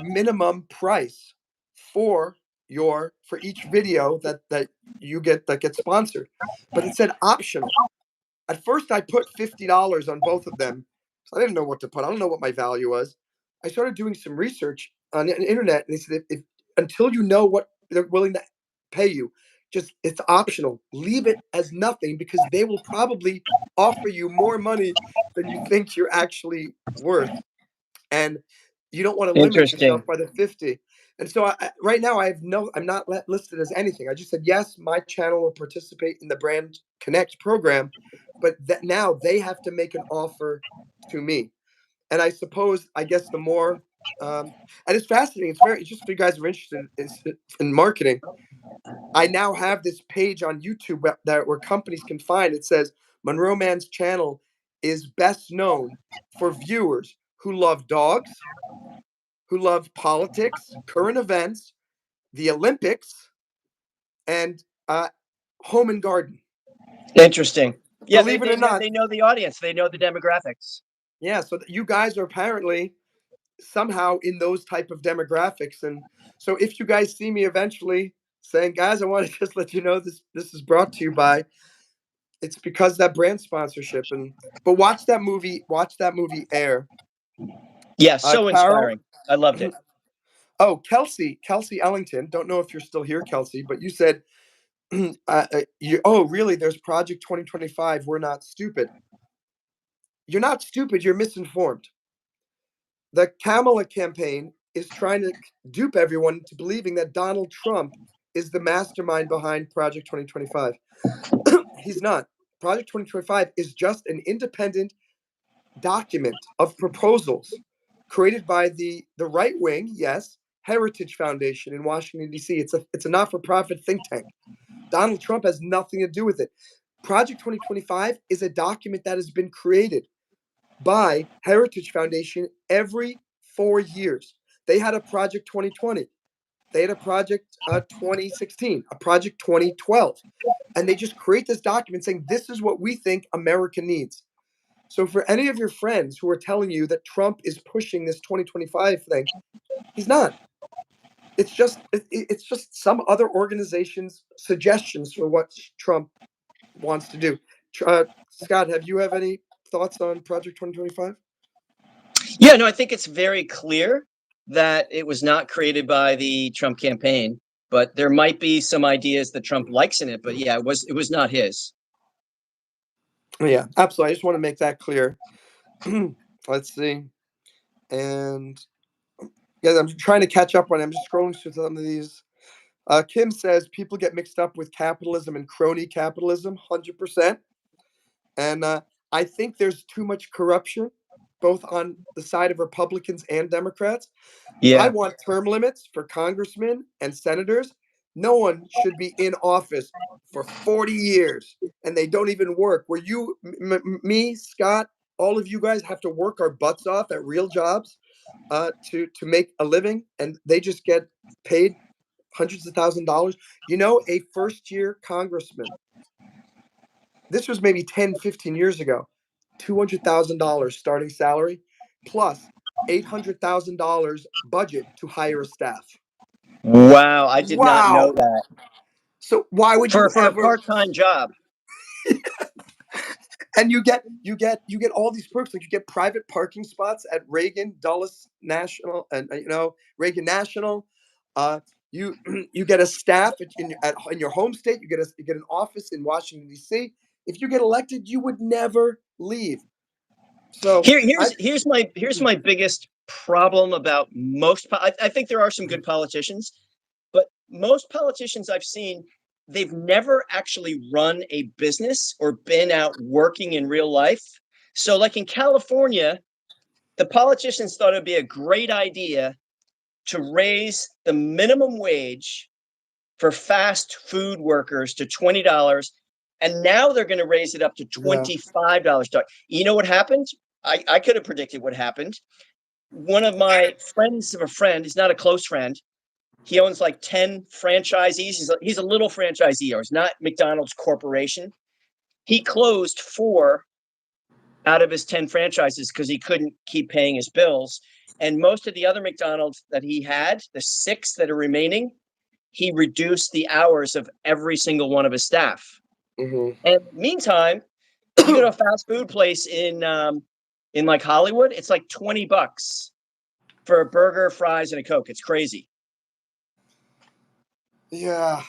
minimum price for for each video that you get that gets sponsored, but it said optional. At first, I put $50 on both of them. So I didn't know what to put. I don't know what my value was. I started doing some research on the internet, and they said if until you know what they're willing to pay you, just it's optional. Leave it as nothing because they will probably offer you more money than you think you're actually worth, and you don't want to limit Interesting. yourself by the 50. And so right now I'm not listed as anything. I just said yes, my channel will participate in the Brand Connect program, but that now they have to make an offer to me. And I guess the more, and it's fascinating. It's just if you guys are interested in marketing. I now have this page on YouTube where companies can find. It says Monroe Mann's channel is best known for viewers who love dogs, who love politics, current events, the Olympics, and home and garden. Interesting. Yeah, Believe it or not, they know the audience. They know the demographics. yeah. So you guys are apparently somehow in those type of demographics, and so if you guys see me eventually saying, "Guys, I want to just let you know this is brought to you by," it's because that brand sponsorship. And but watch that movie Air. Yeah, so Carol. inspiring. I loved it. Oh, Kelsey Ellington. Don't know if you're still here, Kelsey, but you said, oh, really? There's Project 2025. We're not stupid. You're not stupid. You're misinformed. The Kamala campaign is trying to dupe everyone to believing that Donald Trump is the mastermind behind Project 2025. He's not. Project 2025 is just an independent document of proposals created by the right wing, yes, Heritage Foundation in Washington, D.C. It's a not-for-profit think tank. Donald Trump has nothing to do with it. Project 2025 is a document that has been created by Heritage Foundation every 4 years. They had a Project 2020. They had a Project 2016, a Project 2012. And they just create this document saying, this is what we think America needs. So for any of your friends who are telling you that Trump is pushing this 2025 thing, he's not. It's just some other organization's suggestions for what Trump wants to do. Scott, have any thoughts on Project 2025? Yeah, no, I think it's very clear that it was not created by the Trump campaign, but there might be some ideas that Trump likes in it. But yeah, it was not his. Yeah, absolutely. I just want to make that clear. Let's see. And yeah, I'm trying to catch up on it. I'm just scrolling through some of these. Kim says people get mixed up with capitalism and crony capitalism, 100%. And I think there's too much corruption both on the side of Republicans and Democrats. I Yeah. want term limits for congressmen and senators. No one should be in office for 40 years and they don't even work. Where you, me, Scott, all of you guys have to work our butts off at real jobs to make a living, and they just get paid hundreds of $1,000s. You know, a first year congressman, this was maybe 10, 15 years ago, $200,000 starting salary plus $800,000 budget to hire a staff. Wow, I did not know Wow. that. So why would you For a ever? part-time job. And you get all these perks, like you get private parking spots at Reagan Dulles National, and Reagan National. You you get a staff in your home state. You get an office in Washington D.C. If you get elected, you would never leave. So Here's my biggest problem about most. I think there are some good politicians, but most politicians I've seen, they've never actually run a business or been out working in real life. So, like in California, the politicians thought it'd be a great idea to raise the minimum wage for fast food workers to $20. And now they're going to raise it up to yeah. $25. You know what happened? I could have predicted what happened. One of my friends of a friend, he's not a close friend, he owns like 10 franchisees. He's a little franchisee, or it's not McDonald's Corporation. He closed 4 out of his 10 franchises because he couldn't keep paying his bills. And most of the other McDonald's that he had, the 6 that are remaining, he reduced the hours of every single one of his staff. Mm-hmm. And meantime, you go to a fast food place in like Hollywood, it's like $20 for a burger, fries, and a Coke. It's crazy. Yeah.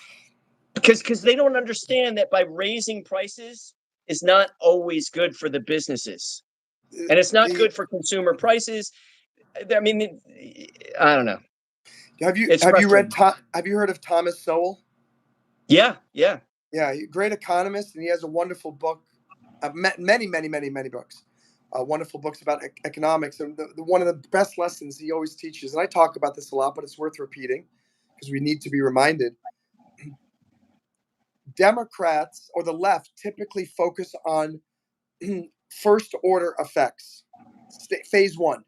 Because they don't understand that by raising prices is not always good for the businesses, and it's not The good for consumer prices. I mean, I don't know. have you It's have you read frustrating. have you heard of Thomas Sowell? Yeah, yeah. Yeah, great economist, and he has a wonderful book. Many, many, many, many books. Wonderful books about economics. And one of the best lessons he always teaches, and I talk about this a lot, but it's worth repeating because we need to be reminded. Democrats or the left typically focus on first order effects, phase one.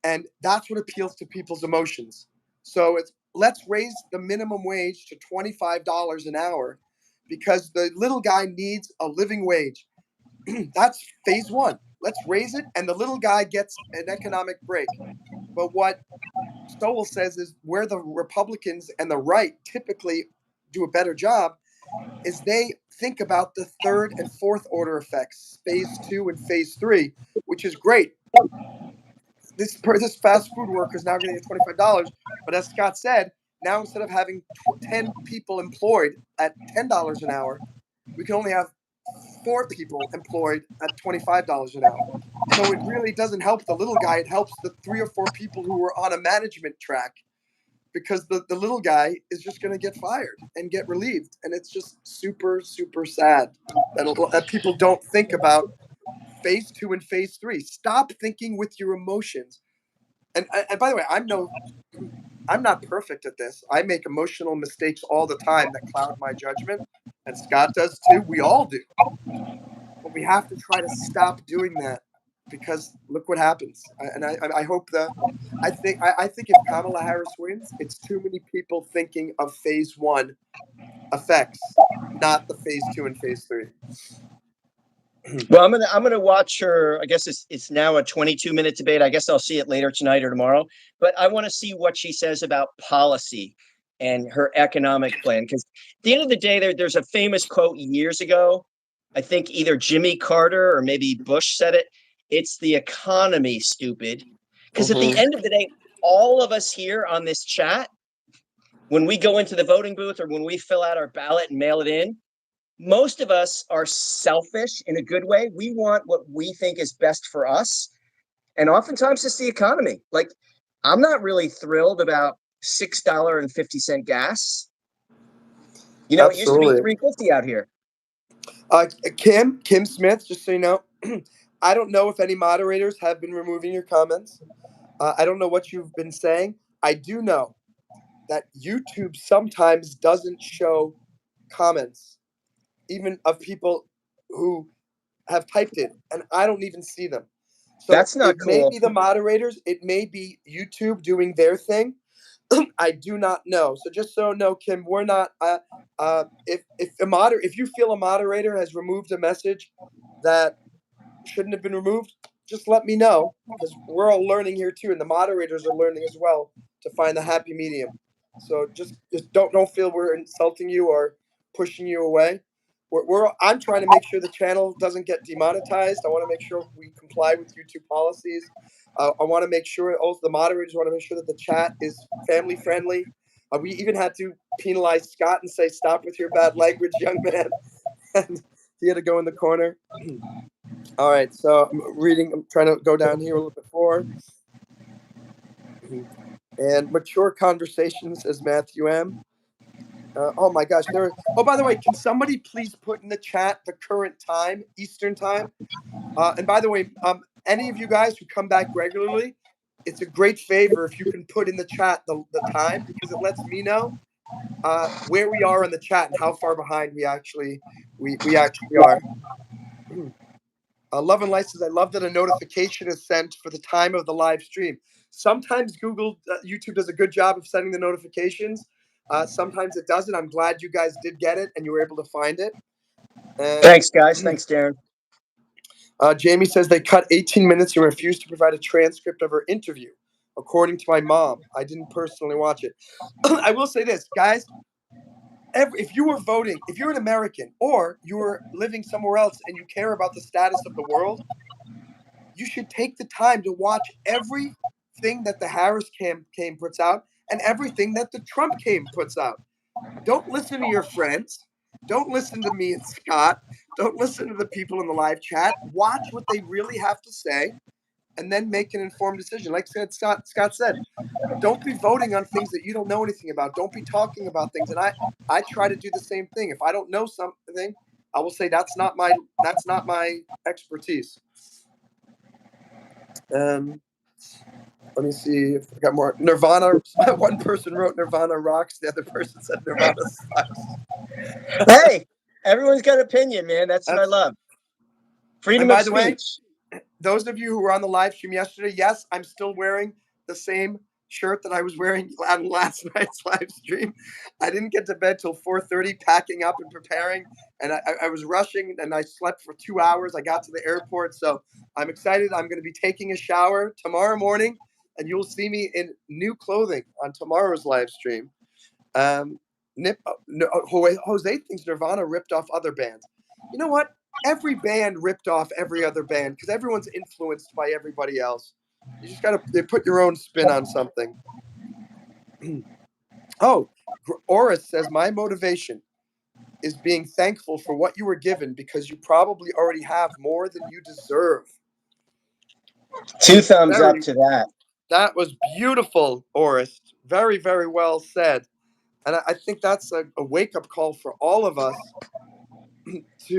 And that's what appeals to people's emotions. So it's let's raise the minimum wage to $25 an hour because the little guy needs a living wage. That's phase one. Let's raise it, and the little guy gets an economic break. But what Stowell says is where the Republicans and the right typically do a better job is they think about the third and fourth order effects, phase two and phase three, which is great. This fast food worker is now going to get $25, but as Scott said, now instead of having 10 people employed at $10 an hour, we can only have 4 people employed at $25 an hour. So it really doesn't help the little guy. It helps the 3 or 4 people who were on a management track because the little guy is just going to get fired and get relieved. And it's just super, super sad that people don't think about phase 2 and phase 3. Stop thinking with your emotions. And by the way, I'm not perfect at this. I make emotional mistakes all the time that cloud my judgment, and Scott does too. We all do. But we have to try to stop doing that because look what happens. I hope I think if Kamala Harris wins, it's too many people thinking of phase 1 effects, not the phase 2 and phase 3. Well, I'm gonna watch her. I guess it's now a 22-minute debate. I guess I'll see it later tonight or tomorrow. But I want to see what she says about policy and her economic plan. Because at the end of the day, there's a famous quote years ago. I think either Jimmy Carter or maybe Bush said it. It's the economy, stupid. Because at the end of the day, all of us here on this chat, when we go into the voting booth or when we fill out our ballot and mail it in, most of us are selfish in a good way. We want what we think is best for us. And oftentimes it's the economy. Like, I'm not really thrilled about $6.50 gas. You know, it used to be Absolutely. $3.50 out here. Kim Smith, just so you know, I don't know if any moderators have been removing your comments. I don't know what you've been saying. I do know that YouTube sometimes doesn't show comments, even of people who have typed it, and I don't even see them. So That's not it may cool. be the moderators, it may be YouTube doing their thing. I do not know. So just so no, Kim, we're not. If you feel a moderator has removed a message that shouldn't have been removed, just let me know, because we're all learning here too, and the moderators are learning as well to find the happy medium. So just don't feel we're insulting you or pushing you away. I'm trying to make sure the channel doesn't get demonetized. I want to make sure we comply with YouTube policies. I want to make sure also the moderators want to make sure that the chat is family friendly. We even had to penalize Scott and say, "Stop with your bad language, young man," and he had to go in the corner. All right, so I'm trying to go down here a little bit more. And mature conversations, says Matthew M. Oh my gosh, by the way, can somebody please put in the chat the current time, Eastern time? And by the way, any of you guys who come back regularly, it's a great favor if you can put in the chat the time, because it lets me know where we are in the chat and how far behind we actually are. Love and Light says, I love that a notification is sent for the time of the live stream. Sometimes YouTube does a good job of sending the notifications. Sometimes it doesn't. I'm glad you guys did get it and you were able to find it. And Thanks, guys. Thanks, Darren. Jamie says they cut 18 minutes and refused to provide a transcript of her interview, according to my mom. I didn't personally watch it. I will say this, guys. If you were voting, if you're an American or you're living somewhere else and you care about the status of the world, you should take the time to watch everything that the Harris campaign puts out and everything that the Trump campaign puts out. Don't listen to your friends. Don't listen to me and Scott. Don't listen to the people in the live chat. Watch what they really have to say and then make an informed decision. Like Scott said, don't be voting on things that you don't know anything about. Don't be talking about things. And I try to do the same thing. If I don't know something, I will say that's not my expertise. Let me see if I got more. Nirvana. One person wrote Nirvana rocks. The other person said Nirvana sucks. Hey, everyone's got an opinion, man. That's what I love. Freedom of speech. Those of you who were on the live stream yesterday, yes, I'm still wearing the same shirt that I was wearing on last night's live stream. I didn't get to bed till 4:30, packing up and preparing, and I was rushing, and I slept for 2 hours. I got to the airport, so I'm excited. I'm going to be taking a shower tomorrow morning, and you'll see me in new clothing on tomorrow's live stream. Jose thinks Nirvana ripped off other bands. You know what? Every band ripped off every other band because everyone's influenced by everybody else. You just got to put your own spin on something. Oris says, my motivation is being thankful for what you were given because you probably already have more than you deserve. 2 thumbs up to that. That was beautiful, Oris. Very, very well said. And I think that's a wake-up call for all of us.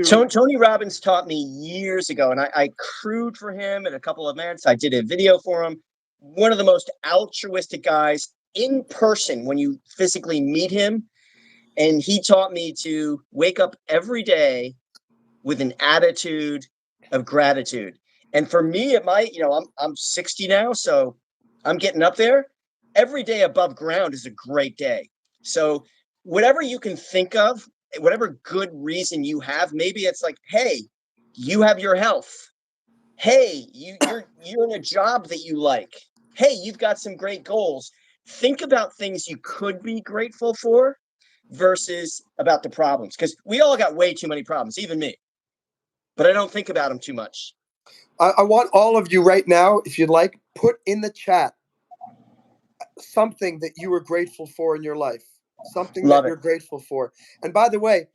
Tony Robbins taught me years ago, and I crewed for him at a couple of events. I did a video for him. One of the most altruistic guys in person when you physically meet him. And he taught me to wake up every day with an attitude of gratitude. And for me, it might, I'm 60 now, so I'm getting up there. Every day above ground is a great day. So whatever you can think of, whatever good reason you have, maybe it's like, hey, you have your health. Hey, you're in a job that you like. Hey, you've got some great goals. Think about things you could be grateful for versus about the problems, because we all got way too many problems, even me. But I don't think about them too much. I want all of you right now, if you'd like, put in the chat something that you were grateful for in your life, something that you're grateful for. And by the way,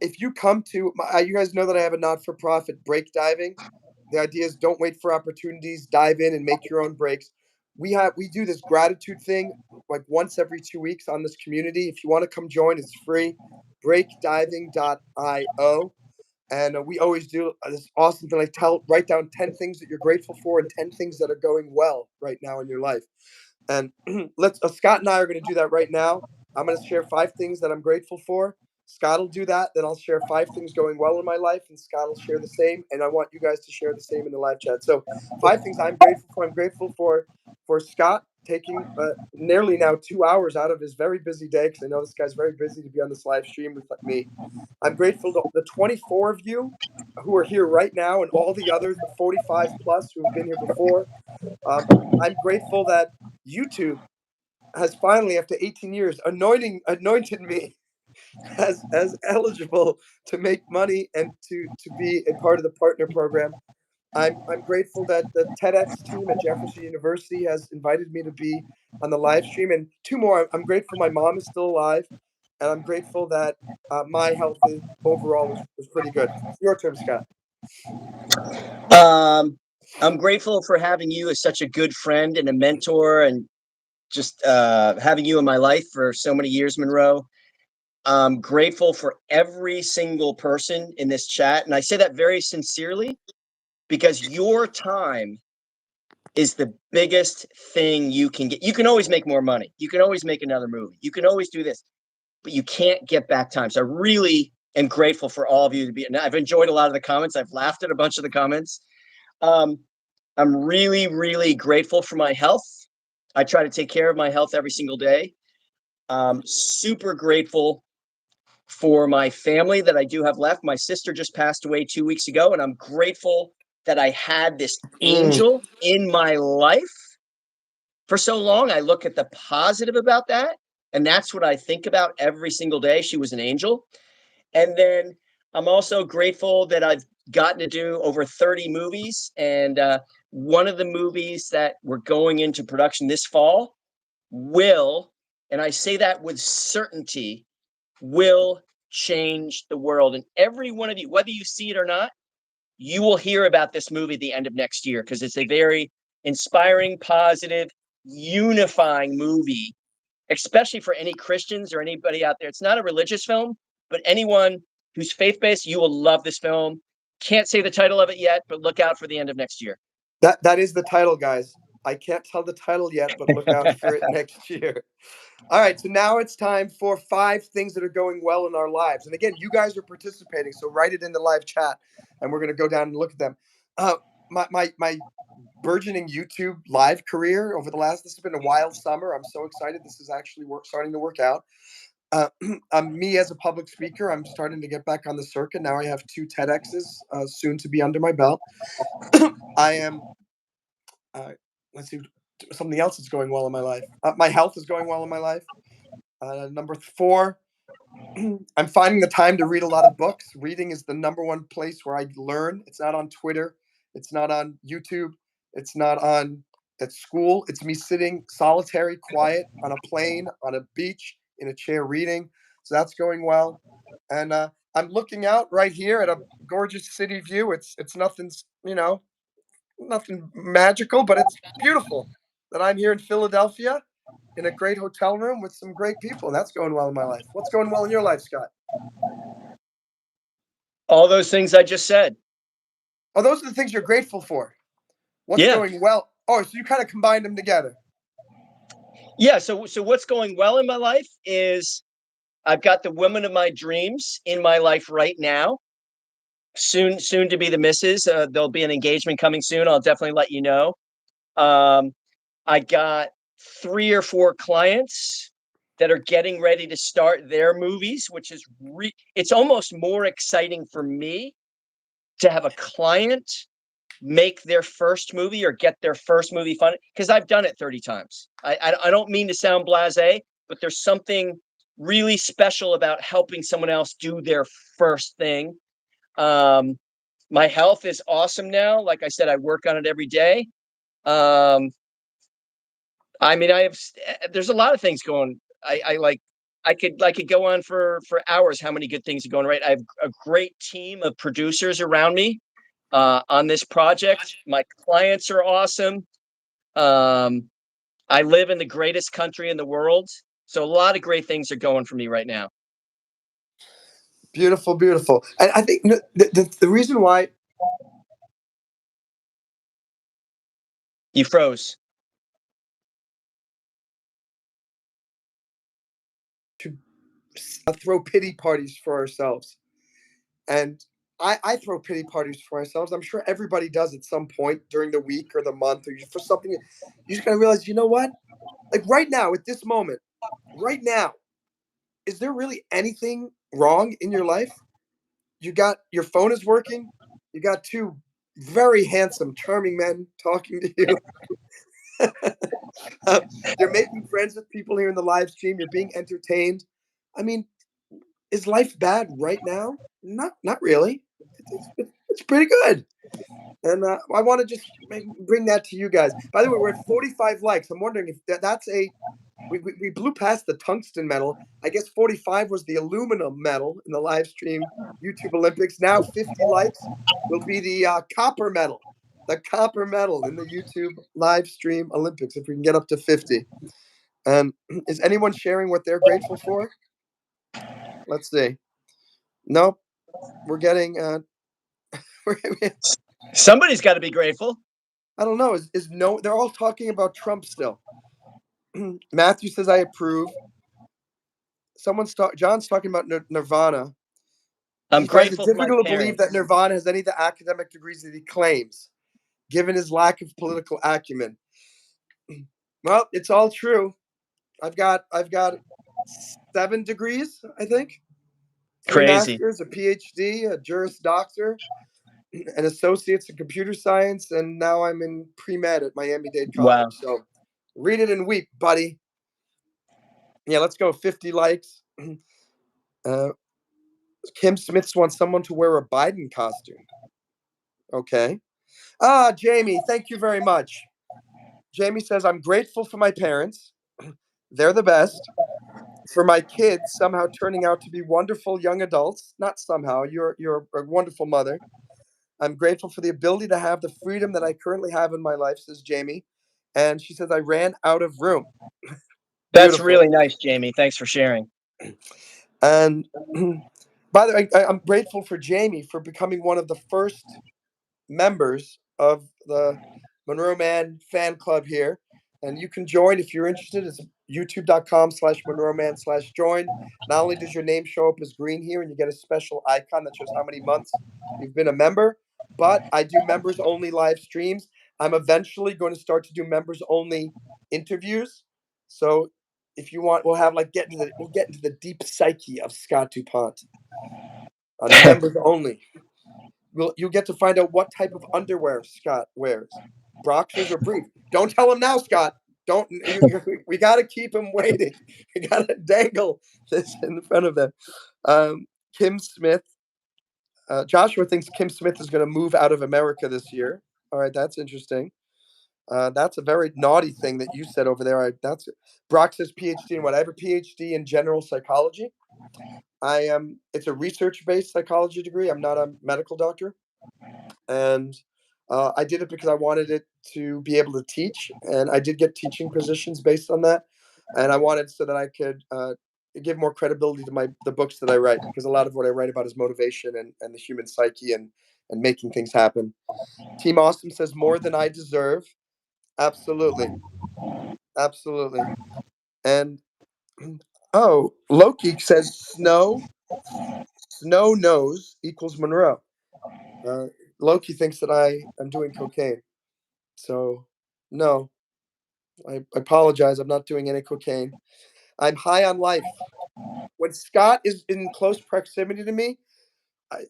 if you come to, you guys know that I have a not-for-profit break diving. The idea is don't wait for opportunities, dive in and make your own breaks. We do this gratitude thing like once every 2 weeks on this community. If you want to come join, it's free. Breakdiving.io. And we always do this awesome thing. Write down 10 things that you're grateful for and 10 things that are going well right now in your life. And Scott and I are going to do that right now. I'm going to share 5 things that I'm grateful for. Scott will do that. Then I'll share 5 things going well in my life, and Scott will share the same. And I want you guys to share the same in the live chat. So 5 things I'm grateful for. I'm grateful for Scott taking nearly now 2 hours out of his very busy day, because I know this guy's very busy, to be on this live stream with me. I'm grateful to the 24 of you who are here right now, and all the others, the 45 plus who have been here before. I'm grateful that YouTube has finally, after 18 years, anointed me as eligible to make money and to be a part of the partner program. I'm grateful that the TEDx team at Jefferson University has invited me to be on the live stream. And 2 more, I'm grateful my mom is still alive, and I'm grateful that my health overall is pretty good. It's your turn, Scott. I'm grateful for having you as such a good friend and a mentor, and just having you in my life for so many years, Monroe. I'm grateful for every single person in this chat. And I say that very sincerely, because your time is the biggest thing you can get. You can always make more money. You can always make another movie. You can always do this, but you can't get back time. So I really am grateful for all of you to be. And I've enjoyed a lot of the comments. I've laughed at a bunch of the comments. I'm really, really grateful for my health. I try to take care of my health every single day. Super grateful for my family that I do have left. My sister just passed away 2 weeks ago, and I'm grateful that I had this angel in my life for so long. I look at the positive about that, and that's what I think about every single day. She was an angel. And then I'm also grateful that I've gotten to do over 30 movies. And one of the movies that we're going into production this fall will, and I say that with certainty, will change the world. And every one of you, whether you see it or not, you will hear about this movie at the end of next year, because it's a very inspiring, positive, unifying movie, especially for any Christians or anybody out there. It's not a religious film, but anyone who's faith-based, you will love this film. Can't say the title of it yet, but look out for the end of next year. That is the title, guys. I can't tell the title yet, but look out for it next year. All right, so now it's time for 5 things that are going well in our lives. And again, you guys are participating, so write it in the live chat, and we're going to go down and look at them. My burgeoning YouTube live career over this has been a wild summer. I'm so excited. This is actually starting to work out. Me as a public speaker, I'm starting to get back on the circuit. Now I have 2 TEDx's soon to be under my belt. I am, let's see, something else that's going well in my life. My health is going well in my life. Number 4, I'm finding the time to read a lot of books. Reading is the number one place where I learn. It's not on Twitter. It's not on YouTube. It's not at school. It's me sitting solitary, quiet, on a plane, on a beach, in a chair reading. So that's going well. And I'm looking out right here at a gorgeous city view. It's nothing, nothing magical, but it's beautiful that I'm here in Philadelphia in a great hotel room with some great people. And that's going well in my life. What's going well in your life, Scott? All those things I just said. Oh, those are the things you're grateful for. What's going well? Oh, so you kind of combined them together. Yeah. So what's going well in my life is I've got the woman of my dreams in my life right now. Soon to be the missus. There'll be an engagement coming soon. I'll definitely let you know. I got 3 or 4 clients that are getting ready to start their movies, which is it's almost more exciting for me to have a client make their first movie or get their first movie funded, because I've done it 30 times. I don't mean to sound blasé, but there's something really special about helping someone else do their first thing. My health is awesome now. Like I said, I work on it every day. I mean, there's a lot of things going. I could go on for hours. How many good things are going right? I have a great team of producers around me on this project. My clients are awesome. I live in the greatest country in the world, so a lot of great things are going for me right now. Beautiful, beautiful. And I think the reason why You froze. to throw pity parties for ourselves. And I throw pity parties for ourselves. I'm sure everybody does at some point during the week or the month or for something. You just gotta realize, you know what? Like right now, at this moment, right now, is there really anything wrong in your life? You got your phone is working. You got two very handsome, charming men talking to you. You're making friends with people here in the live stream. You're being entertained. I mean, is life bad right now? Not really. It's pretty good. And I want to just bring that to you guys. By the way, we're at 45 likes. I'm wondering if that's a we blew past the tungsten medal. I guess 45 was the aluminum medal in the live stream YouTube Olympics. Now 50 likes will be the copper medal. The copper medal in the YouTube live stream Olympics if we can get up to 50. Is anyone sharing what they're grateful for? Let's see. Nope. We're getting Somebody's got to be grateful. I don't know. Is no? They're all talking about Trump still. Matthew says I approve. John's talking about Nirvana. I'm He finds it grateful for my difficult to believe that parents. Nirvana has any of the academic degrees that he claims, given his lack of political acumen. Well, it's all true. I've got 7 degrees, I think. 3 Crazy. masters, a PhD, a Juris Doctor, an associate's in computer science, and now I'm in pre-med at Miami-Dade Wow. College. So read it and weep, buddy. Yeah, let's go. 50 likes. Kim Smith wants someone to wear a Biden costume. Okay. Jamie, thank you very much. Jamie says, I'm grateful for my parents. They're the best. For my kids somehow turning out to be wonderful young adults. Not somehow, you're a wonderful mother. I'm grateful for the ability to have the freedom that I currently have in my life, says Jamie. And she says, I ran out of room. That's Beautiful. really nice, Jamie. Thanks for sharing. And by the way, I'm grateful for Jamie for becoming one of the first members of the Monroe Mann fan club here. And you can join if you're interested. It's youtube.com/Monroe Mann/join. Not only does your name show up as green here and you get a special icon that shows how many months you've been a member, but I do members only live streams. I'm eventually going to start to do members only interviews. So if you want, we'll get into the deep psyche of Scott DuPont on members only. You'll get to find out what type of underwear Scott wears, boxers or brief. Don't tell him now, Scott. Don't. We got to keep him waiting. We got to dangle this in front of them. Kim Smith. Joshua thinks Kim Smith is going to move out of America this year. All right, that's interesting. That's a very naughty thing that you said over there. That's Brock says PhD in what? I have a PhD in general psychology. I am. It's a research-based psychology degree. I'm not a medical doctor. And I did it because I wanted it to be able to teach, and I did get teaching positions based on that. And I wanted so that I could give more credibility to the books that I write, because a lot of what I write about is motivation and the human psyche and making things happen. Team Awesome says more than I deserve. Absolutely, absolutely. And oh, Loki says snow knows equals Monroe. Uh, Loki thinks that I am doing cocaine. So, no, I apologize. I'm not doing any cocaine. I'm high on life. When Scott is in close proximity to me,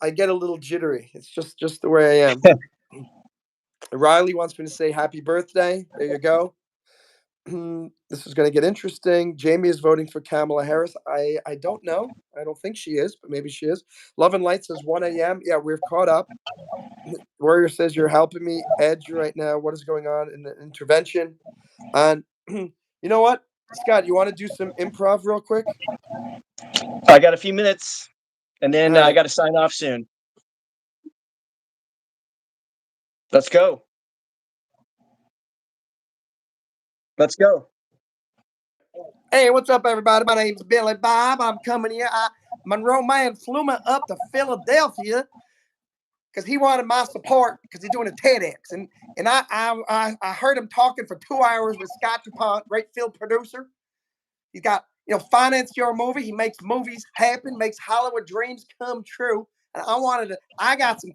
I get a little jittery. It's just the way I am. Riley wants me to say happy birthday. There you go. This is going to get interesting. Jamie is voting for Kamala Harris. I don't know. I don't think she is, but maybe she is. Love and Light says 1 a.m. Yeah, we're caught up. Warrior says you're helping me edge right now. What is going on in the intervention? And you know what, Scott, you want to do some improv real quick? I got a few minutes, and then All I right. got to sign off soon. Let's go. Let's go. Hey, what's up, everybody? My name's Billy Bob. I'm coming here. Monroe Mann flew me up to Philadelphia because he wanted my support because he's doing a TEDx. And I heard him talking for 2 hours with Scott DuPont, great film producer. He's got, finance your movie. He makes movies happen, makes Hollywood dreams come true. And I got some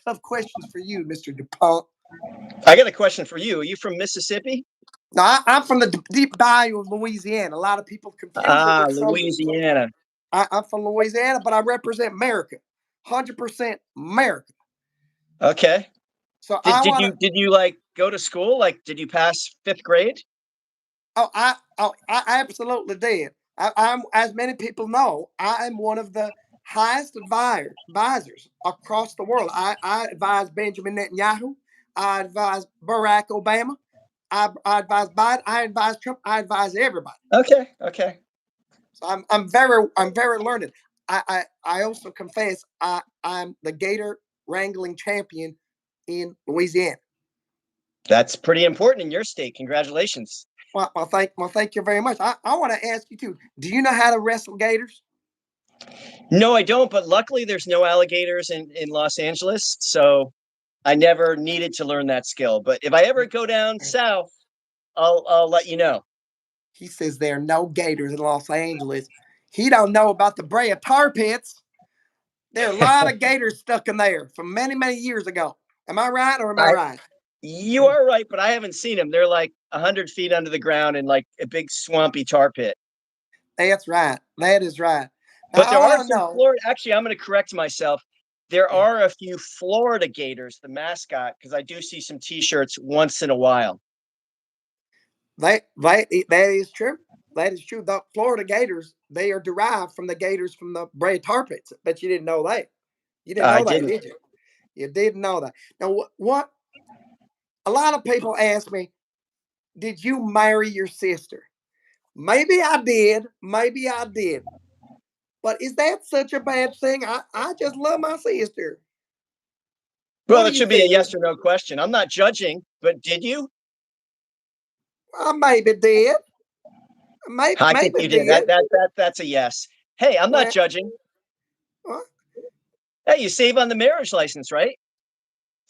tough questions for you, Mr. DuPont. I got a question for you. Are you from Mississippi? No, I'm from the deep bayou of Louisiana. A lot of people confuse it with Louisiana. I'm from Louisiana, but I represent America, 100% America. Okay. So did you like go to school? Like, did you pass 5th grade? I absolutely did. I'm, as many people know, I am one of the highest advisors across the world. I advise Benjamin Netanyahu. I advise Barack Obama. I advise Biden. I advise Trump. I advise everybody. Okay. So I'm very learned. I also confess I'm the gator wrangling champion in Louisiana. That's pretty important in your state. Congratulations. Well, thank you very much. I want to ask you too. Do you know how to wrestle gators? No, I don't. But luckily, there's no alligators in Los Angeles, so I never needed to learn that skill. But if I ever go down south, I'll let you know. He says there are no gators in Los Angeles. He don't know about the Brea tar pits. There are a lot of gators stuck in there from many years ago. Am I right or am I right? You are right, but I haven't seen them. They're like 100 feet under the ground in like a big swampy tar pit. That's right. That is right. Now, But there I are want to some know. Florida. Actually, I'm going to correct myself. There are a few Florida Gators, the mascot, because I do see some T-shirts once in a while. That is true. That is true. The Florida Gators, they are derived from the Gators from the Brea tar pits. But you didn't know that. You didn't I know that, didn't. did you? You didn't know that. Now, what? A lot of people ask me, did you marry your sister? Maybe I did. Maybe I didn't. But is that such a bad thing? I just love my sister. What Well, do it you should be a think? yes or no question. I'm not judging, but did you? I maybe did. I think Maybe you did. did. That's a yes. Hey, I'm not Well, judging. well, Hey, you save on the marriage license, right?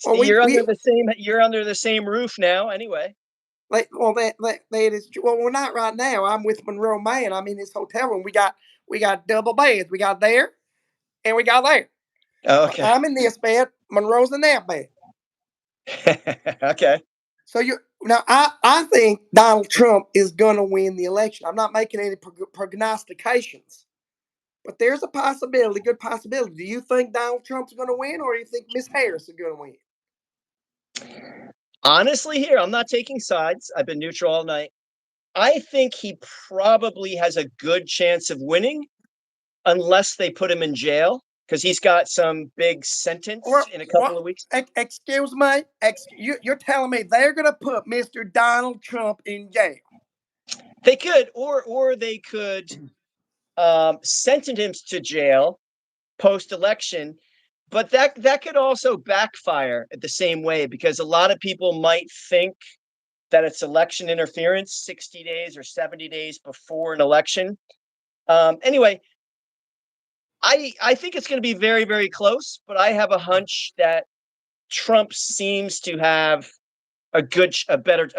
well, You're under the same. You're under the same roof now, anyway. that is true. Well, we're not right now. I'm with Monroe Mann. I'm in this hotel room. We got double beds. We got there and we got there. Oh, So okay. I'm in this bed. Monroe's in that bed. Okay. So I think Donald Trump is going to win the election. I'm not making any prognostications, but there's a possibility, good possibility. Do you think Donald Trump's going to win, or do you think Miss Harris is going to win? Honestly, here I'm not taking sides. I've been neutral all night. I think he probably has a good chance of winning, unless they put him in jail because he's got some big sentence Or in a couple what? of weeks. Excuse me. You're telling me they're going to put Mr. Donald Trump in jail? They could, or they could sentence him to jail post election, but that could also backfire at the same way because a lot of people might think that it's election interference 60 days or 70 days before an election. Anyway, I think it's going to be very close, but I have a hunch that Trump seems to have a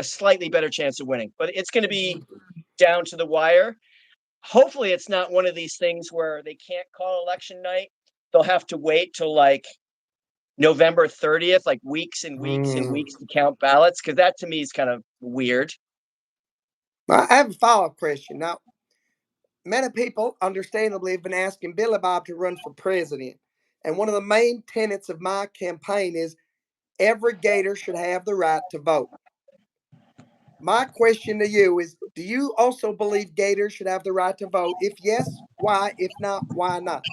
slightly better chance of winning, but it's going to be down to the wire. Hopefully it's not one of these things where they can't call election night. They'll have to wait till like November 30th, like weeks and weeks to count ballots, because that to me is kind of weird. I have a follow-up question. Now, many people, understandably, have been asking Billy Bob to run for president. And one of the main tenets of my campaign is every Gator should have the right to vote. My question to you is, do you also believe Gators should have the right to vote? If yes, why? If not, why not?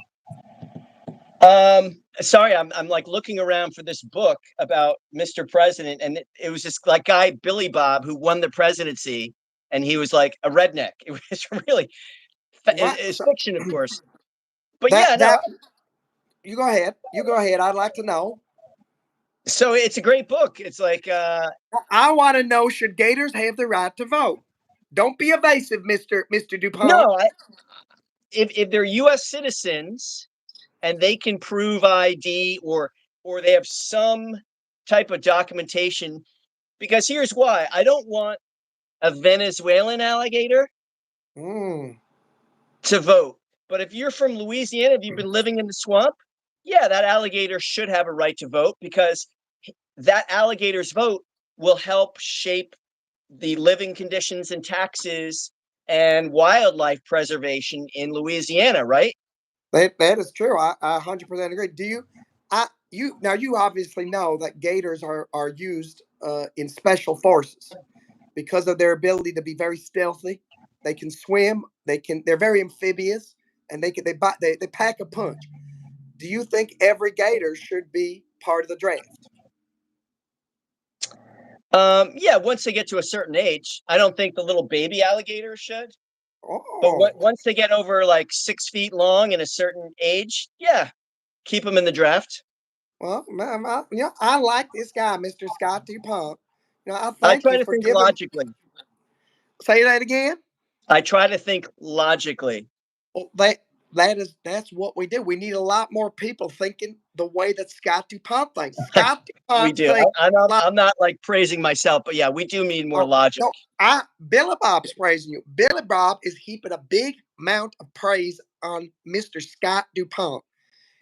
Sorry, I'm like looking around for this book about Mr. President, and it was this like guy Billy Bob who won the presidency, and he was like a redneck. It was really What? it's So fiction, of course, but yeah, that no. that you go ahead. You go ahead. I'd like to know. So it's a great book. It's like I want to know, should Gators have the right to vote? Don't be evasive, Mr. DuPont. no, if they're U.S. citizens and they can prove ID or they have some type of documentation, because here's why: I don't want a Venezuelan alligator Mm. to vote. But if you're from Louisiana, if you've been living in the swamp, yeah, that alligator should have a right to vote, because that alligator's vote will help shape the living conditions and taxes and wildlife preservation in Louisiana, right? That is true. I 100% agree. Do you? You obviously know that gators are used in special forces because of their ability to be very stealthy. They can swim. They're very amphibious, and they pack a punch. Do you think every gator should be part of the draft? Yeah, once they get to a certain age, I don't think the little baby alligator should. But Oh, once they get over like 6 feet long and a certain age, yeah, keep them in the draft. well, man, I like this guy, Mr. Scott DuPont. I I thank try you to for think giving. logically. Say that again. I try to think logically. Well, that's what we do. We need a lot more people thinking the way that Scott DuPont thinks. Scott We DuPont do. thinks like, I'm not like praising myself, but yeah, we do need more oh, logic. no, Billy Bob's praising you. Billy Bob is heaping a big amount of praise on Mr. Scott DuPont.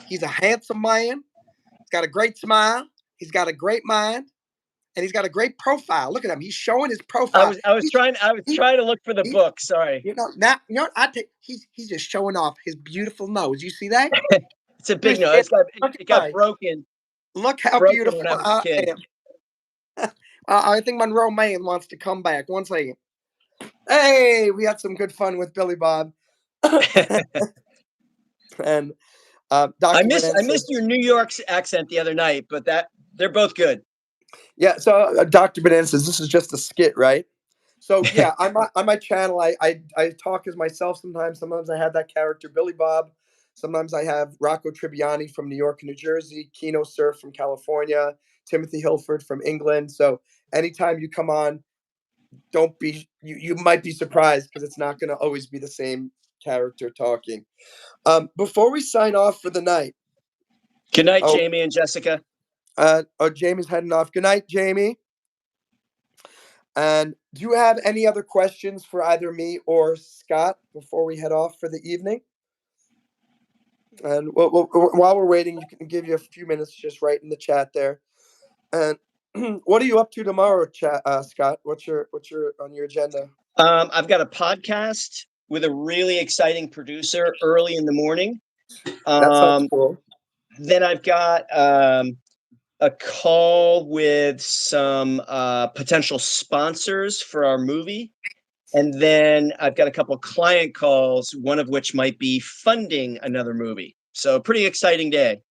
He's a handsome man. He's got a great smile. He's got a great mind, and he's got a great profile. Look at him. He's showing his profile. I was He, trying to look for the he book. Sorry, now, I take he's just showing off his beautiful nose. You see that? it's a big Just no. look It got at broken look how when beautiful I was a I kid. am. I think Monroe Mann wants to come back. One second. Hey, we had some good fun with Billy Bob. And Dr. Burnett I says, missed your New York accent the other night, but they're both good. yeah, so Dr. Burnett says, this is just a skit, right? So, yeah, on my channel, I talk as myself sometimes. Sometimes I have that character, Billy Bob. Sometimes I have Rocco Tribbiani from New York and New Jersey, Keno Surf from California, Timothy Hilford from England. So, anytime you come on, don't be you might be surprised because it's not going to always be the same character talking. Before we sign off for the night, Good night, oh, Jamie and Jessica. Jamie's heading off. Good night, Jamie. And do you have any other questions for either me or Scott before we head off for the evening? And while we're waiting, you can give you a few minutes, just write in the chat there. And what are you up to tomorrow, Scott? What's your on your agenda? I've got a podcast with a really exciting producer early in the morning. That sounds Um, cool. then I've got a call with some potential sponsors for our movie. And then I've got a couple client calls, one of which might be funding another movie. So pretty exciting day.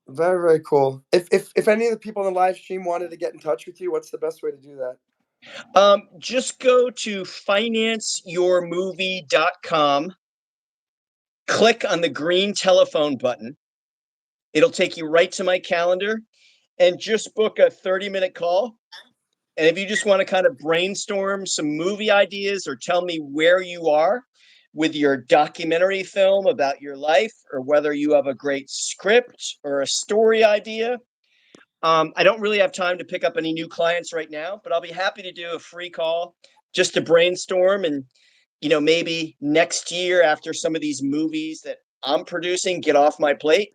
Very, very cool. If any of the people in the live stream wanted to get in touch with you, what's the best way to do that? Just go to financeyourmovie.com, click on the green telephone button. It'll take you right to my calendar, and just book a 30-minute call. And if you just want to kind of brainstorm some movie ideas or tell me where you are with your documentary film about your life, or whether you have a great script or a story idea. I don't really have time to pick up any new clients right now, but I'll be happy to do a free call just to brainstorm. And, maybe next year, after some of these movies that I'm producing get off my plate,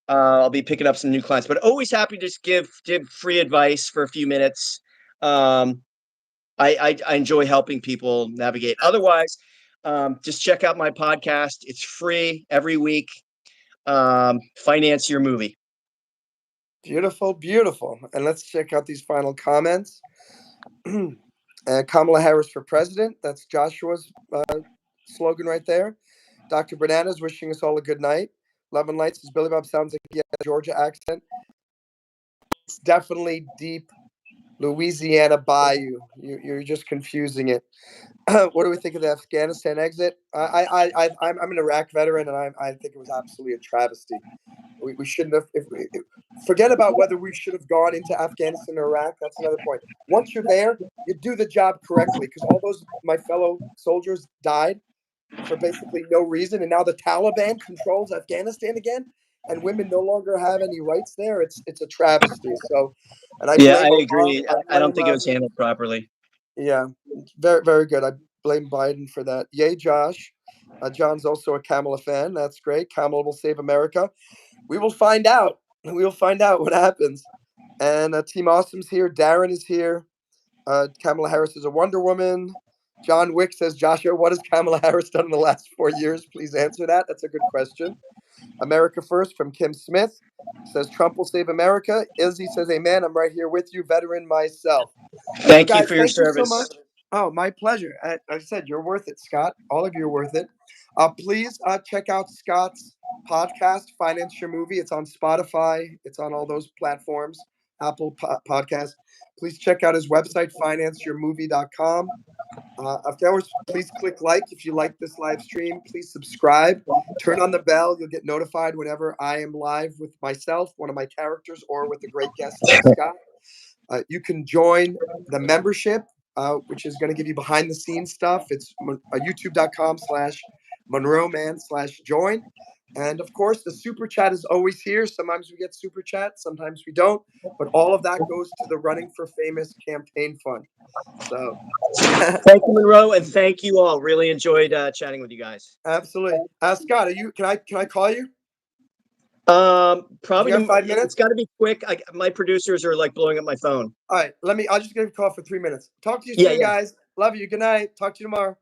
I'll be picking up some new clients. But always happy to just give free advice for a few minutes. Um, I enjoy helping people navigate. Otherwise, just check out my podcast. It's free every week. Finance Your Movie. Beautiful, beautiful. And let's check out these final comments. Kamala Harris for president. That's Joshua's slogan right there. Dr. Bananas wishing us all a good night. Love and Lights says Billy Bob sounds like he has a Georgia accent. It's definitely deep Louisiana bayou. You're just confusing it. What do we think of the Afghanistan exit? I'm an Iraq veteran, and I think it was absolutely a travesty. We shouldn't have. Forget about whether we should have gone into Afghanistan or Iraq. That's another point. Once you're there, you do the job correctly because all those my fellow soldiers died for basically no reason, and now the Taliban controls Afghanistan again, and women no longer have any rights there. It's a travesty. So, and I Yeah, I blame agree. I I don't blame think it was handled properly. yeah, very very good. I blame Biden for that. Yay, Josh. John's also a Kamala fan. That's great. Kamala will save America. We will find out. We will find out what happens. And Team Awesome's here. Darren is here. Kamala Harris is a Wonder Woman. John Wick says, Joshua, what has Kamala Harris done in the last 4 years? Please answer that. That's a good question. America First from Kim Smith says, Trump will save America. Izzy says, amen. I'm right here with you, veteran myself. So, Thank you guys, for your thank you so service. much. Oh, my pleasure. I said, you're worth it, Scott. All of you are worth it. Please check out Scott's podcast, Finance Your Movie. It's on Spotify. It's on all those platforms, Apple Podcast. Please check out his website, financeyourmovie.com. Of course, please click like if you like this live stream. Please subscribe. Turn on the bell. You'll get notified whenever I am live with myself, one of my characters, or with a great guest like Scott. You can join the membership, which is going to give you behind the scenes stuff. It's youtube.com/Monroe Mann/join. And of course, the super chat is always here. Sometimes we get super chat, sometimes we don't. But all of that goes to the Running for Famous campaign fund. So Thank you, Monroe, and thank you all. Really enjoyed chatting with you guys. absolutely. Scott, are you? Can I call you? Probably Do you have 5 it's minutes? got to be quick. My producers are like blowing up my phone. All right. I'll just give you a call for 3 minutes. Talk to you Yeah, soon, yeah. guys. Love you. Good night. Talk to you tomorrow.